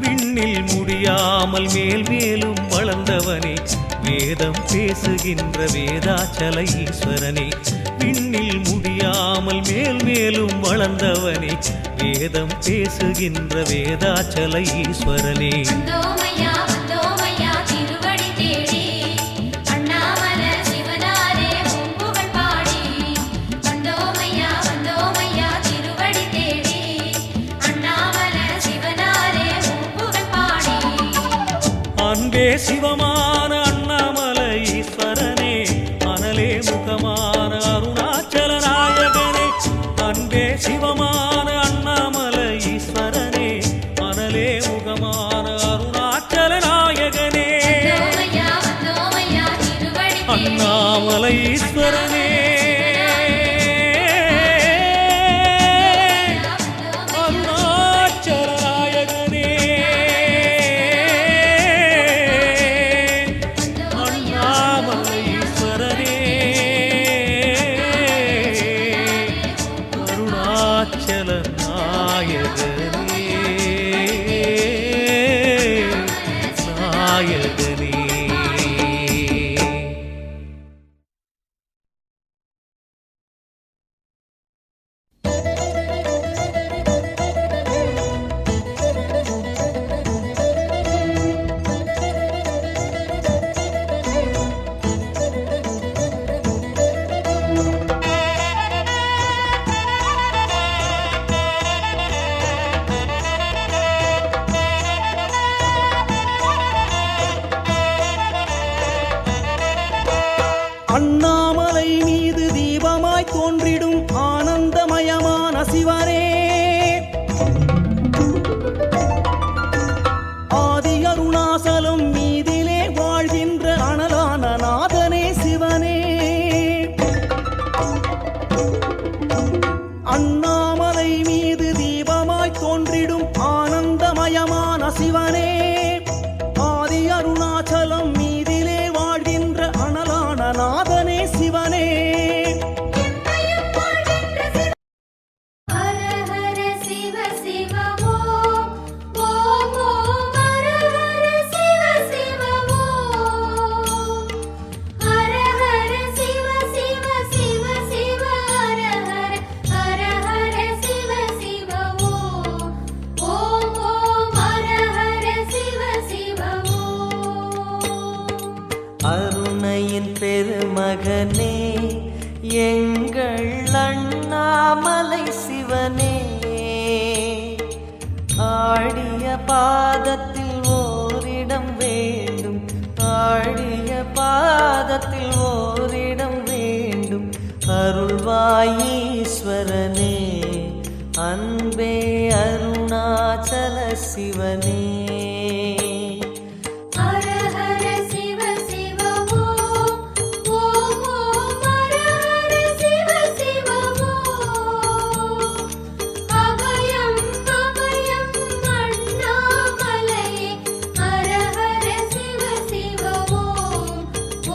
விண்ணில் முடியாமல் மேல் மேலும் வளர்ந்தவனே வேதம் பேசுகின்ற வேதாச்சல ஈஸ்வரனே. விண்ணில் முடியாமல் மேல் மேலும் வளர்ந்தவனே வேதம் பேசுகின்ற வேதாச்சல ஈஸ்வரனே. வந்தோமையா வந்தோமையா திருவடி தேடி அண்ணாமல சிவனாரே உன் புகழ் பாடி. வந்தோமையா வந்தோமையா திருவடி தேடி அண்ணாமல சிவனாரே உன் புகழ் பாடி. அன்பே சிவமான அண்ணாமலை ஈஸ்வரனே அனலே முகமான அருணாச்சல நாயகனே. அன்பே சிவமான அண்ணாமலை ஈஸ்வரனே அனலே முகமான அருணாச்சல நாயகனே. வந்தோமையா வந்தோமையா திருவடி தேடி அண்ணாமலை ஈஸ்வரனே அருணாச்சல நாயகனே. அண்ணாமலை ஈஸ்வரனே அருணாச்சல நாயகனே நாயகனே. அண்ணாமலை மீது தீபமாய் தோன்றிடும் ஆனந்தமயமான சிவனே. ஆதி அருணாசலம் மீதிலே வாழ்கின்ற அனலான நாதனே சிவனே. அண்ணாமலை மீது தீபமாய் தோன்றிடும் ஆனந்தமயமான சிவனே. ஆதி அருணாச்சலம் மீதிலே வாழ்கின்ற அனலான நாத பெருமகனே எங்கள் அண்ணாமலை சிவனே, ஆடிய பாதத்தில் ஓரிடம் வேண்டும், ஆடிய பாதத்தில் ஓரிடம் வேண்டும், அருள்வாயீஸ்வரனே அன்பே அருணாச்சல சிவனே. ஹர ஹர சிவ சிவ ஓம் ஓம் ஓம் ஹர ஹர சிவ சிவ ஓம். அபயம் அபயம் அண்ணாமலையே ஹர ஹர சிவ சிவ ஓம்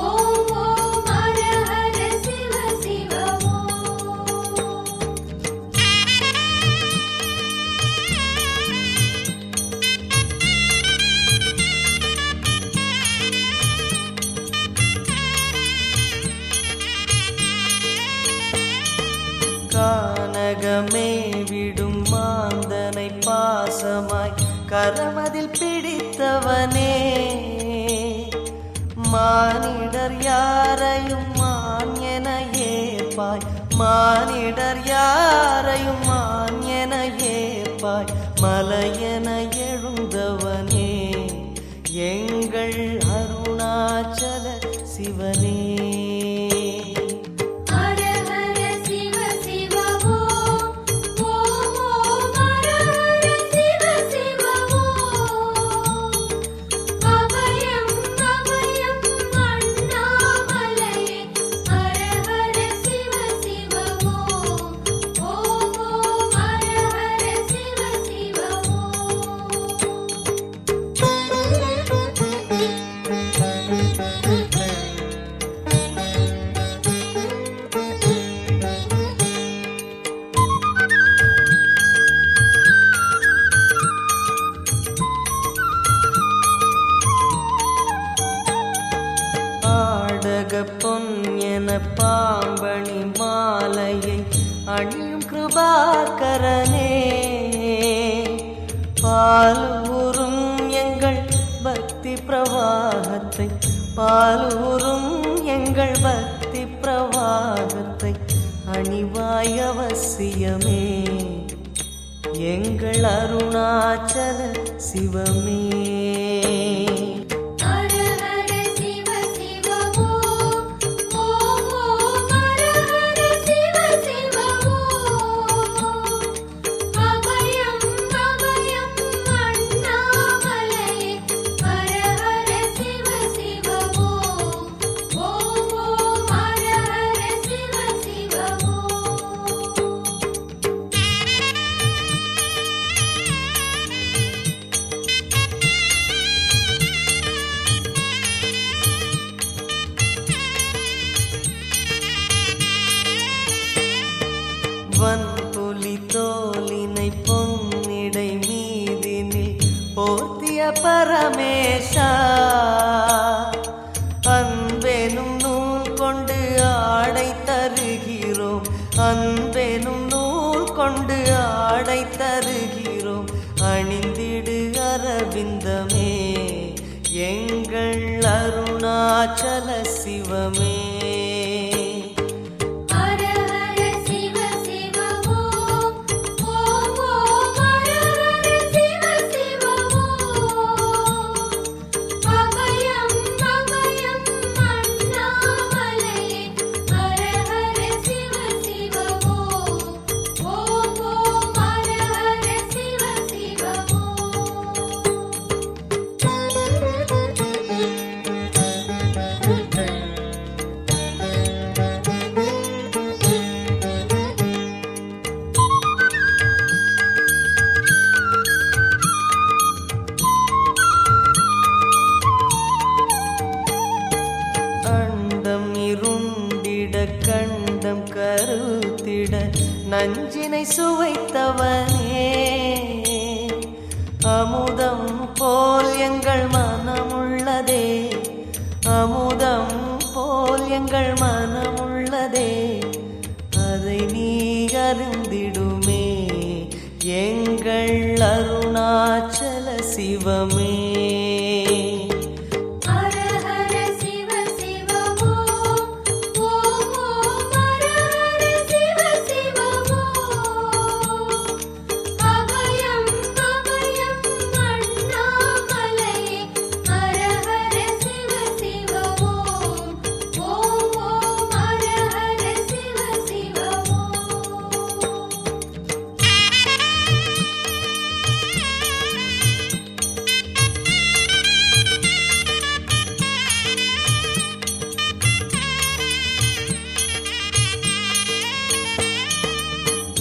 ஓம் ஓம் ஹர ஹர சிவ சிவ ஓம். கானகமே விடும் மாந்தனை பாசமாய் கரமதில் பிடித்தவனே, மானிடர் யாரையும் மான் என ஏற்பாய், மானிடர் யாரையும் மான் என ஏற்பாய், மலையென எழுந்தவனே எங்கள் அருணாச்சல சிவனே. ஹர ஹர சிவ சிவ ஓம் ஓம் ஓம் ஹர ஹர சிவ சிவ ஓம். அபயம் அபயம் அண்ணாமலையே ஹர ஹர சிவ சிவ ஓம் ஓம் ஓம் ஹர ஹர சிவ சிவ ஆடக பொன் என பாம்பணி மாலையை அணியும் கிருபாகரனே, பாலூரும் எங்கள் பக்தி பிரவாகத்தை, பாலூரும் எங்கள் பக்தி பிரவாகத்தை அணிவாய் அவசியமே எங்கள் அருணாச்சல சிவமே. ஹர ஹர சிவ சிவ ஓம் ஓம் ஓம் ஹர ஹர சிவ சிவ ஓம். அபயம் அபயம் அண்ணாமலையே ஹர ஹர சிவ சிவ ஓம் ஓம் ஓம் ஹர ஹர சிவ சிவ ஓம். வன்புலி தோலினை பொன்னிடை மீதினில் போர்த்திய பரமேஷா, அன்பெனும் நூல் கொண்டு ஆடை தருகிறோம், அன்பெனும் நூல் கொண்டு ஆடை தருகிறோம், அணிந்திடு அரவிந்தமே எங்கள் அருணாச்சல சிவமே. ஹர ஹர சிவ சிவ ஓம் ஓம் ஓம் ஹர ஹர சிவ சிவ ஓம். அபயம் அபயம் அண்ணாமலையே ஹர ஹர சிவ சிவ ஓம் ஓம் ஓம் ஹர ஹர சிவ சிவ அண்டம் இருண்டிட கண்டம் கருத்திட நஞ்சினை சுவைத்தவனே, அமுதம் போல் எங்கள் மனமுள்ளதே, அமுதம் போல் எங்கள் மனமுள்ளதே, அதை நீ அறிந்திடுமே எங்கள் அருணாச்சல சிவமே. ஹர ஹர சிவ சிவ ஓம்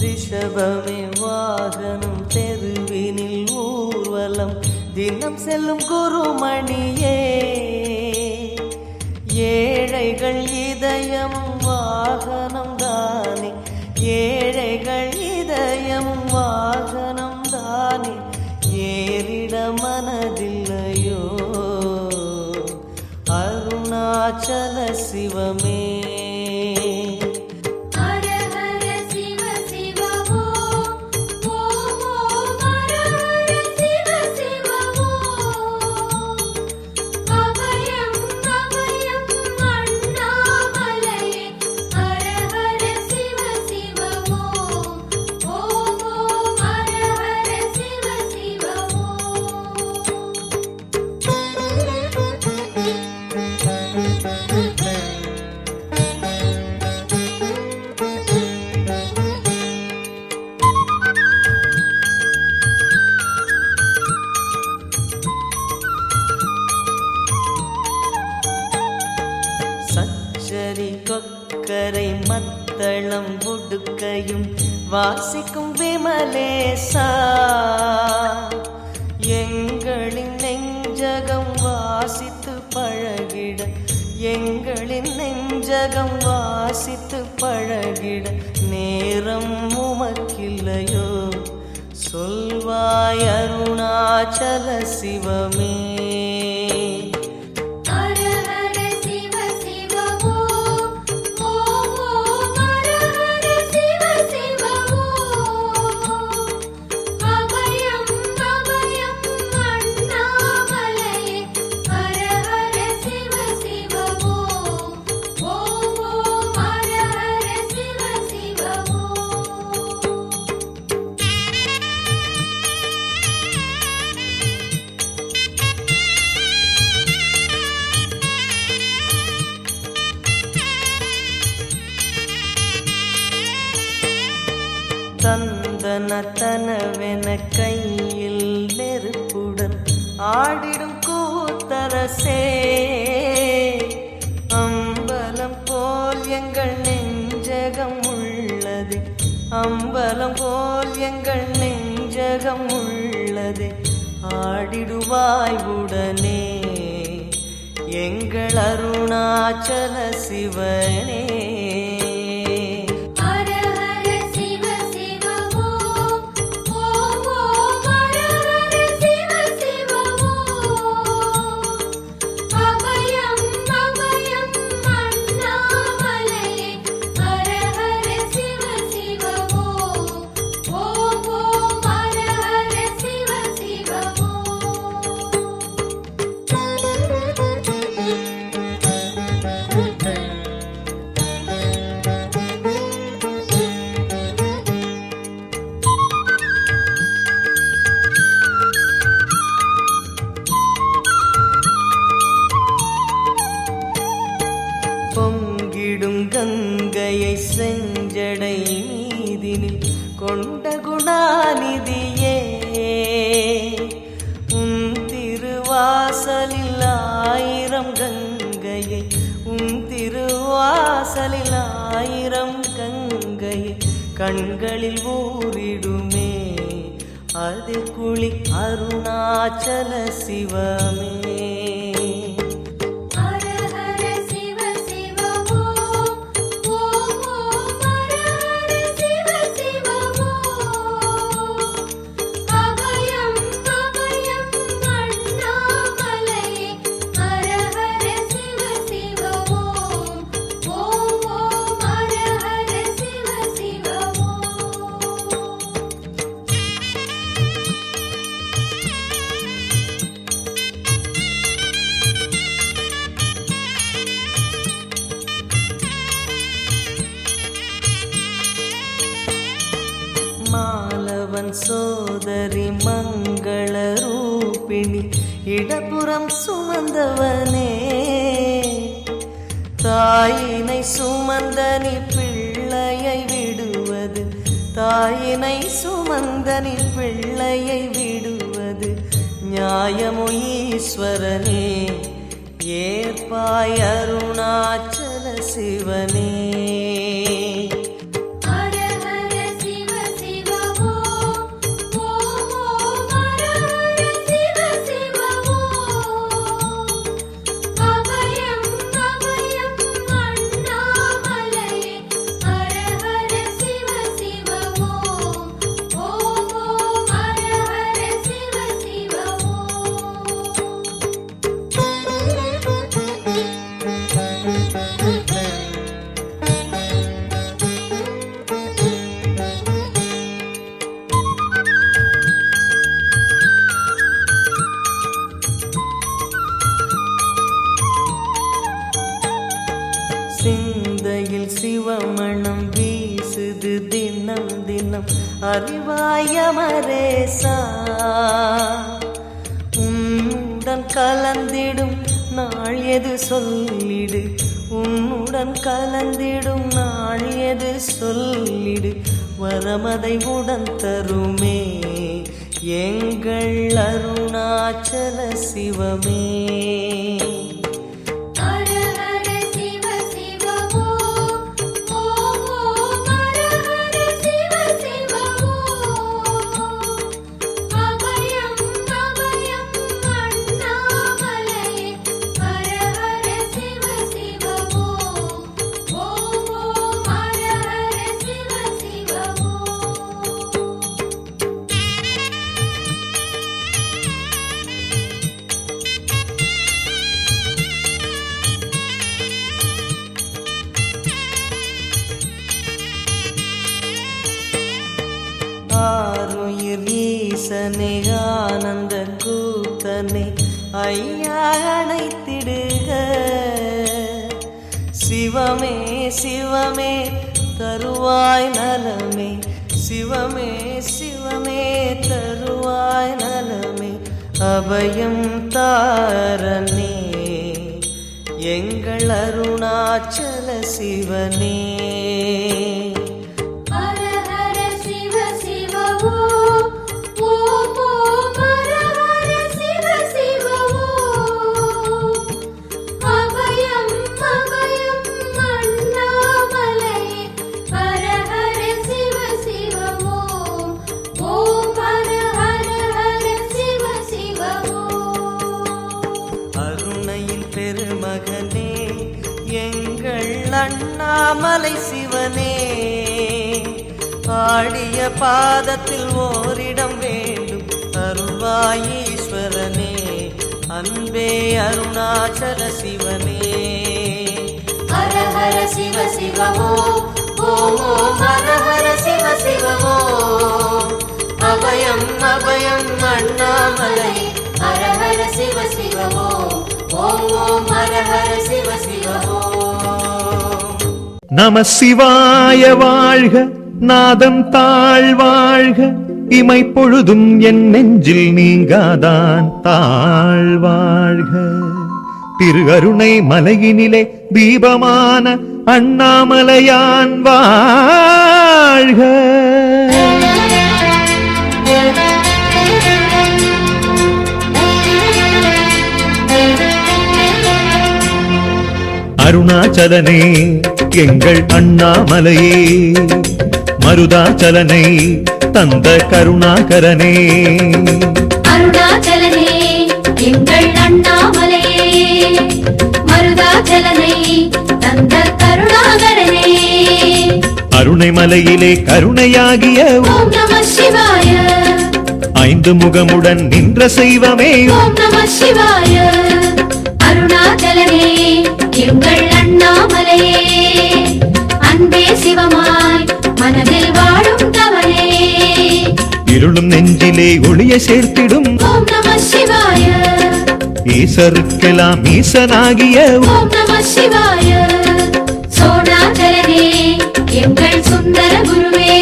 ரிஷபமே வாகனம் தெருவினில் ஊர்வலம் தினம் செல்லும் குருமணியே ஏழைகள் இதயம் வாகனம் தானே ஏழைகள் இதயம் வாகனம் தானே ஏறிட மனதில்லையோ அருணாச்சல சிவமே ஹர ஹர சிவ சிவ ஓம் ஓம் ஓம் ஹர ஹர சிவ சிவ ஓம் அபயம் அபயம் அண்ணாமலையே ஹர ஹர சிவ சிவ ஓம் ஓம் ஓம் ஹர ஹர சிவ சிவ சச்சரி கொக்கரை மத்தளம் உடுக்கையும் வாசிக்கும் விமலேசா எங்களின் நெஞ்சகம் வாசித்து பழகிட எங்களின் நெஞ்சகம் வாசித்து பழகிட நேரம் உமக்கில்லையோ சொல்வாய் அருணாச்சல சிவமே ஹர ஹர சிவ சிவ ஓம் ஓம் ஓம் ஹர ஹர சிவ சிவ ஓம் அபயம் அபயம் அண்ணாமலையே ஹர ஹர சிவ சிவ ஓம் ஓம் ஓம் ஹர ஹர சிவ சிவ தந்தனத்தனவென கையில் நெருப்புடன் ஆடிடும் கூத்தரசே அம்பலம் போல் எங்கள் நெஞ்சகம் உள்ளது அம்பலம் போல் எங்கள் நெஞ்சகம் உள்ளது ஆடிடுவாய் உடனே எங்கள் அருணாச்சல சிவனே ஹர ஹர சிவ சிவ ஓம் ஓம் ஓம் ஹர ஹர சிவ சிவ ஓம் அபயம் அபயம் அண்ணாமலையே ஹர ஹர சிவ சிவ ஓம் ஓம் ஓம் ஹர ஹர சிவ சிவ பொங்கிடும் கங்கையை செஞ்சடை மீதினில் கொண்ட குணாநிதியே உன் திருவாசலில் ஆயிரம் கங்கையை உன் திருவாசலில் ஆயிரம் கங்கையை கண்களில் ஊறிடுமே அது குளி அருணாச்சல சிவமே ஹர ஹர சிவ சிவ ஓம் ஓம் ஓம் ஹர ஹர சிவ சிவ ஓம் அபயம் அபயம் அண்ணாமலையே ஹர ஹர சிவ சிவ ஓம் ஓம் ஓம் ஹர ஹர சிவ சிவ மாலவன் சோதரி மங்கள ரூபிணி இடப்புறம் சுமந்தவனே தாயினை சுமந்தனி பிள்ளையை விடுவது தாயினை சுமந்தனி பிள்ளையை விடுவது நியாயமோ ஈஸ்வரனே ஏற்பாய் அருணாச்சல சிவனே ஹர ஹர சிவ சிந்தையில் சிவமணம் வீசுது தினம் தினம் அறிவாயமரேசா உன்னுடன் கலந்திடும் நாள் எது சொல்லிடு உன்னுடன் கலந்திடும் நாள் எது சொல்லிடு வரமதை உடன் தருமே எங்கள் அருணாச்சல சிவமே ஹர ஹர சிவ சிவ ஓம் ஓம் ஓம் ஹர ஹர சிவ சிவ ஓம் அபயம் அபயம் அண்ணாமலையே ஹர ஹர சிவ சிவ ஓம் ஓம் ஓம் ஹர ஹர சிவ சிவ ஓம் ஆருயிர் ஈசனே ஆனந்த கூத்தனே ஐயா அணைத்திடுக சிவமே சிவமே தருவாய் நலமே சிவமே சிவமே தருவாய் நலமே அபயம் தாரனே எங்கள் அருணாச்சல சிவனே ஹர ஹர சிவ சிவ ஓம் ஓம் ஓம் ஹர ஹர சிவ சிவ ஓம் அபயம் அபயம் அண்ணாமலையே ஹர ஹர சிவ சிவ ஓம் ஓம் ஹர ஹர ஹர சிவ சிவ ஓம் அருணையின் பெருமகனே எங்கள் அண்ணாமலை சிவனே ஆடிய பாதத்தில் ஓரிடம் வேண்டும் அருள்வாய் ஈஸ்வரனே அன்பே அருணாச்சல சிவனே ஹர ஹர சிவ சிவ ஓம் ஓம் ஓம் ஹர ஹர சிவ சிவ ஓம் அபயம் அபயம் அண்ணாமலை ஹர ஹர சிவ சிவ ஓம் ஓம் ஓம் ஹர ஹர சிவ சிவ ஓம் நம சிவாய வாழ்க நாதம் தாழ்வாழ்க இமை பொழுதும் என் நெஞ்சில் நீங்காதான் தாழ்வாழ்க திரு அருணை மலையினிலே தீபமான அண்ணாமலையான் வாழ்க அருணாச்சலனே எங்கள் அண்ணாமலையே மருதாச்சலனை தந்த கருணாகரனே அருணாச்சலனே எங்கள் அண்ணாமலையே மருதாச்சலனை தந்த கருணாகரனே அருணை மலையிலே கருணையாகிய ஓம் நம சிவாய ஐந்து முகமுடன் நின்ற செய்வமே ஓம் நம சிவாய அருணாச்சலனே எங்கள் அண்ணாமலையே அன்பே சிவமாய் மனதில் வாழும் தவனே இருளும் நெஞ்சிலே ஒளியை சேர்த்திடும் ஓம் நம சிவாய ஈசருக்கெல்லாம் ஈசனாகிய ஓம் நம சிவாய சோணாச்சலனே எங்கள் சுந்தர குருவே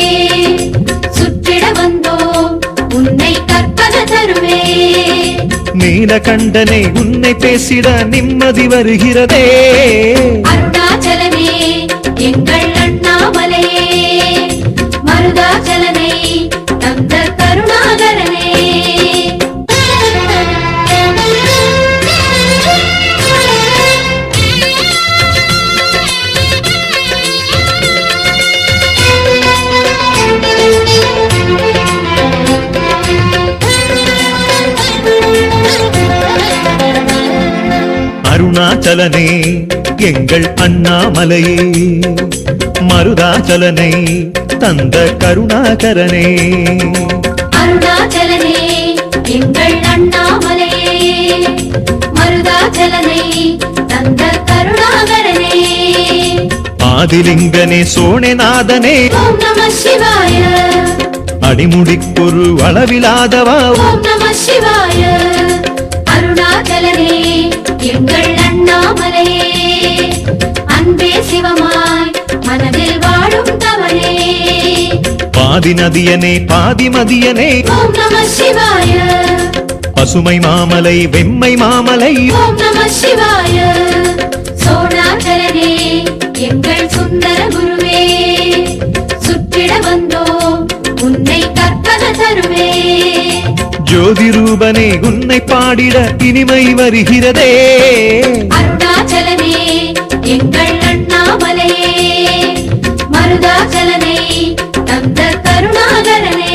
சுற்றிட வந்தோம் உன்னை கற்பக தருவே நீலகண்டனே உன்னை பேசிட நிம்மதி வருகிறதே அருணாச்சலமே எங்கள் அண்ணாமலையே மருதாச்சலனை தந்த கருணாகரனே அருணாச்சலனே எங்கள் அண்ணாமலையே மருதாச்சலனை தந்த கருணாகரனே அருணாச்சலனே எங்கள் அண்ணாமலையே மருதாச்சலனை தந்த கருணாகரனே ஆதிலிங்கனே சோழநாதனே ஓம் நம சிவாய அடிமுடிக்கொரு அளவிலாதவா ஓம் நம சிவாய அருணாச்சலனே எங்கள் அண்ணாமலையே அன்பே சிவமா ஆதிநதியனே பாதிமதியனே ஓம் நம சிவாய பசுமை மாமலை வெம்மை மாமலை ஓம் நம சிவாய சோணாச்சலனே எங்கள் சுந்தர குருவே சுற்றிட வந்தோம் உன்னை கற்பன தருவே ஜோதி ரூபனே உன்னை பாடிட இனிமை வருகிறதே அருணாச்சலனே எங்கள் அண்ணாமலையே மருதாச்சலனை தந்த கருணாகரனே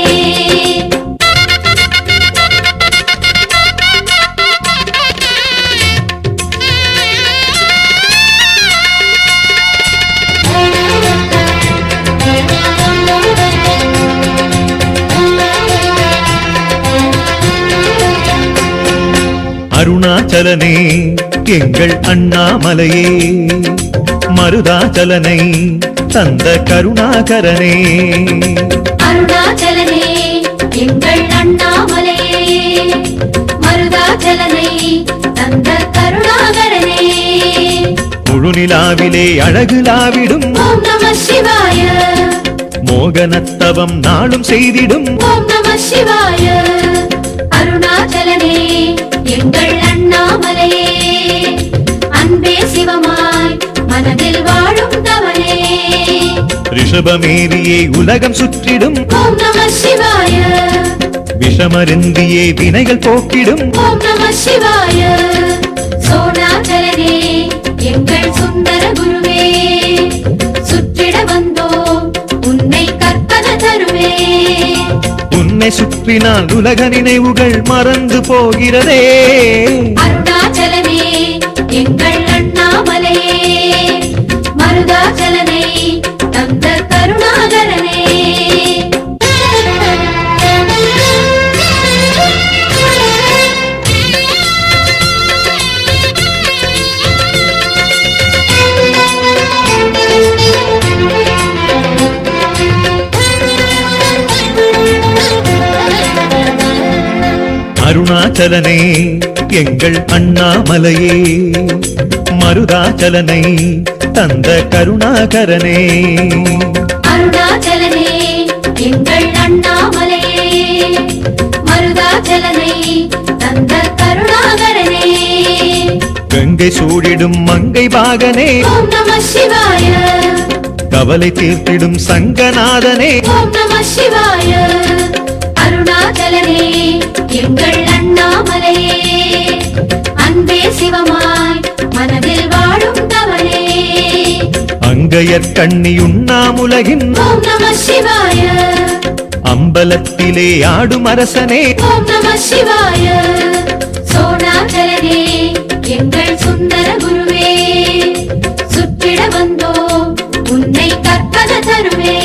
அருணாச்சலனே எங்கள் அண்ணாமலையே மருதாச்சலனை தந்த கருணாகரனே அருணாச்சலனே எங்கள் அண்ணாமலையே மருதாச்சலனை தந்த கருணாகரனே முழுநிலாவிலே அழகுலாவிடும் ஓம் நம சிவாய மோகனத்தவம் நாளும் செய்திடும் ஓம் நம சிவாய அருணாச்சலனே எங்கள் அண்ணாமலையே அன்பே சிவமாய் மனதில் வாழும் தவனே ரிஷபமேரியே உலகம் சுற்றிடும் ஓம் நம சிவாய விஷமருந்தியே வினைகள் போக்கிடும் ஓம் நம சிவாய சோணாச்சலனே எங்கள் சுந்தர குருவே சுற்றிட வந்தோம் உன்னை கற்பன தருவே உன்னை சுற்றினால் உலக நினைவுகள் மறந்து போகிறதே அருணாச்சலனே எங்கள் அண்ணாமலையே மருதாச்சலனை தந்த கருணாகரனே அருணாச்சலனே எங்கள் அண்ணாமலையே மருதாச்சலனை தந்த கருணாகரனே அருணாச்சலனே எங்கள் அண்ணாமலையே மருதாச்சலனை தந்த கருணாகரனே கங்கை சூழிடும் மங்கை பாகனே ஓம் நம சிவாய கவலை தீர்த்திடும் சங்கநாதனே ஓம் நம சிவாய அருணாச்சலனே எங்கள் அண்ணாமலையே அன்பே சிவமாய் மனதில் வாழும் தவனே அங்கையர் கண்ணி உண்ணாமுலகின் ஓம் நம சிவாய அம்பலத்திலே ஆடும் அரசனே ஓம் நம சிவாய சோணாச்சலனே எங்கள் சுந்தர குருவே சுற்றிட வந்தோம் உன்னை கற்பன தருவே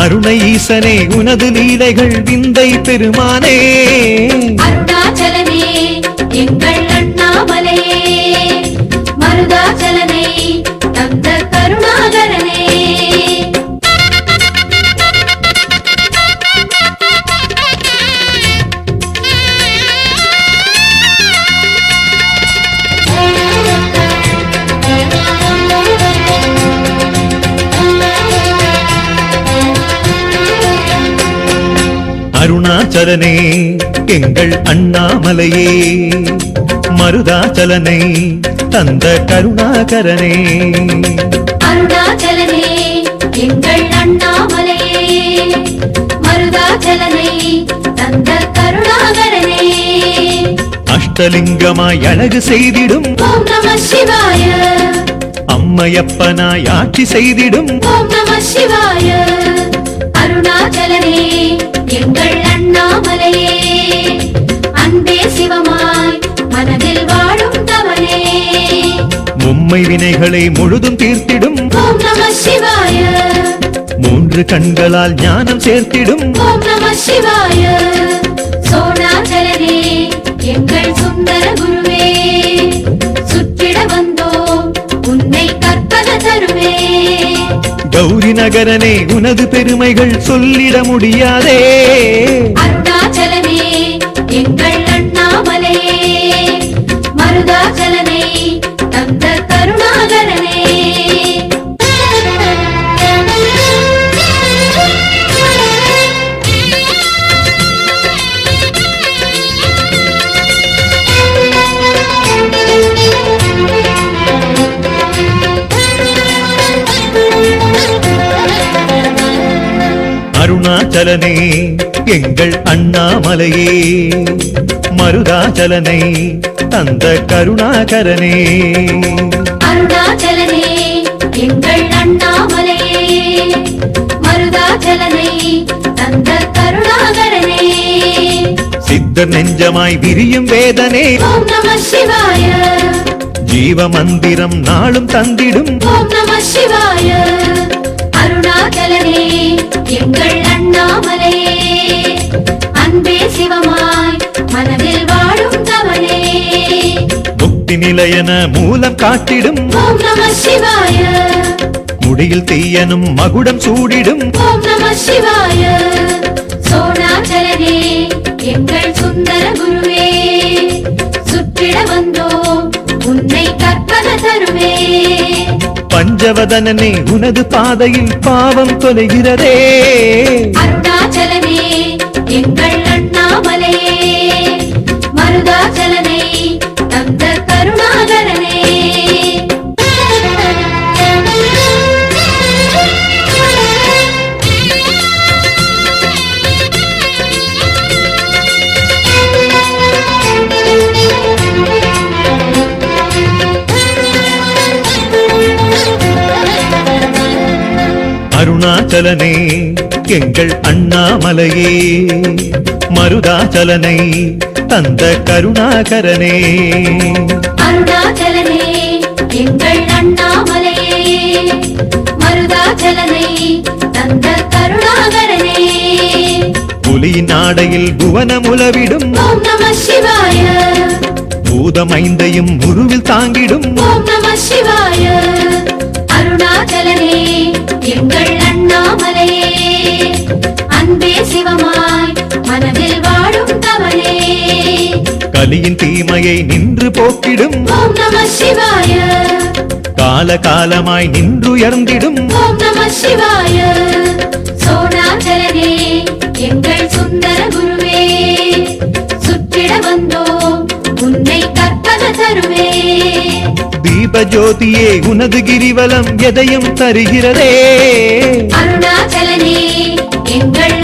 அருணை ஈசனே உனது லீலைகள் விந்தை பெருமானே அருணாச்சலனே எங்கள் அண்ணாமலையே மருதாச்சலனை தந்த கருணாகரனே அருணாச்சலனே எங்கள் அண்ணாமலையே மருதாச்சலனை தந்த கருணாகரனே அருணாச்சலனே எங்கள் அண்ணாமலையே மருதாச்சலனை தந்த கருணாகரனே அஷ்டலிங்கமாய் அழகு செய்திடும் ஓம் நம சிவாய அம்மையப்பனாய் ஆட்சி செய்திடும் ஓம் நம சிவாய அருணாச்சலனே எங்கள் அண்ணாமலையே அன்பே சிவமாய் மனதில் வாழும் தவனே மும்மை வினைகளை முழுதும் தீர்த்திடும் ஓம் நம சிவாய மூன்று கண்களால் ஞானம் சேர்த்திடும் ஓம் நம சிவாய சோணாச்சலனே எங்கள் சுந்தர குருவே சுற்றிட வந்தோம் உன்னை கற்பன தருவே கௌரி நகரனே உனது பெருமைகள் சொல்லிட முடியாதே அருணாச்சலனே எங்கள் அண்ணாமலையே மருதாச்சலனை தந்த கருணாகரனே அருணாச்சலனே எங்கள் அண்ணாமலையே மருதாச்சலனை தந்த கருணாகரனே அருணாச்சலனே எங்கள் அண்ணாமலையே மருதாச்சலனை தந்த கருணாகரனே சித்தர் நெஞ்சமாய் விரியும் வேதனே ஓம் நம சிவாய ஜீவ மந்திரம் நாளும் தந்திடும் ஓம் நம சிவாய அருணாச்சலனே எங்கள் அண்ணாமலையே அன்பே சிவமாய் மனதில் வாழும் தவனே முக்தி நிலையன மூலம் காட்டிடும் ஓம் நம சிவாய முடியில் தீயனும் மகுடம் சூடிடும் ஓம் நம சிவாய சோணாச்சலனே எங்கள் சுந்தர குருவே சுற்றிட வந்தோம் உன்னை கற்பன தருவே பஞ்சவதனனே உனது பாதையில் பாவம் தொலைகிறதே அருணாச்சலனே எங்கள் அண்ணாமலையே மருதாச்சலனை தந்த கருணாகரனே அருணாச்சலனே எங்கள் அண்ணாமலையே மருதாச்சலனை தந்த கருணாகரனே அருணாச்சலனே எங்கள் அண்ணாமலையே மருதாச்சலனை தந்த கருணாகரனே புலியின் ஆடையில் புவனமுலவிடும் ஓம் நம சிவாய பூதமைந்தையும் உருவில் தாங்கிடும் ஓம் நம சிவாய அருணாச்சலனே எங்கள் அண்ணாமலையே அன்பே சிவமாய் மனதில் வாழும் தவனே கலியின் தீமையை நின்று போக்கிடும் ஓம் நம சிவாய காலகாலமாய் நின்றுயர்ந்திடும் ஓம் நம சிவாய சோணாச்சலனே எங்கள் சுந்தர குருவே சுற்றிட வந்தோம் உன்னை கற்பன தருவே தீபஜோதியே உனது கிரிவலம் எதையும் தருகிறதே அருணாச்சலனே எங்கள்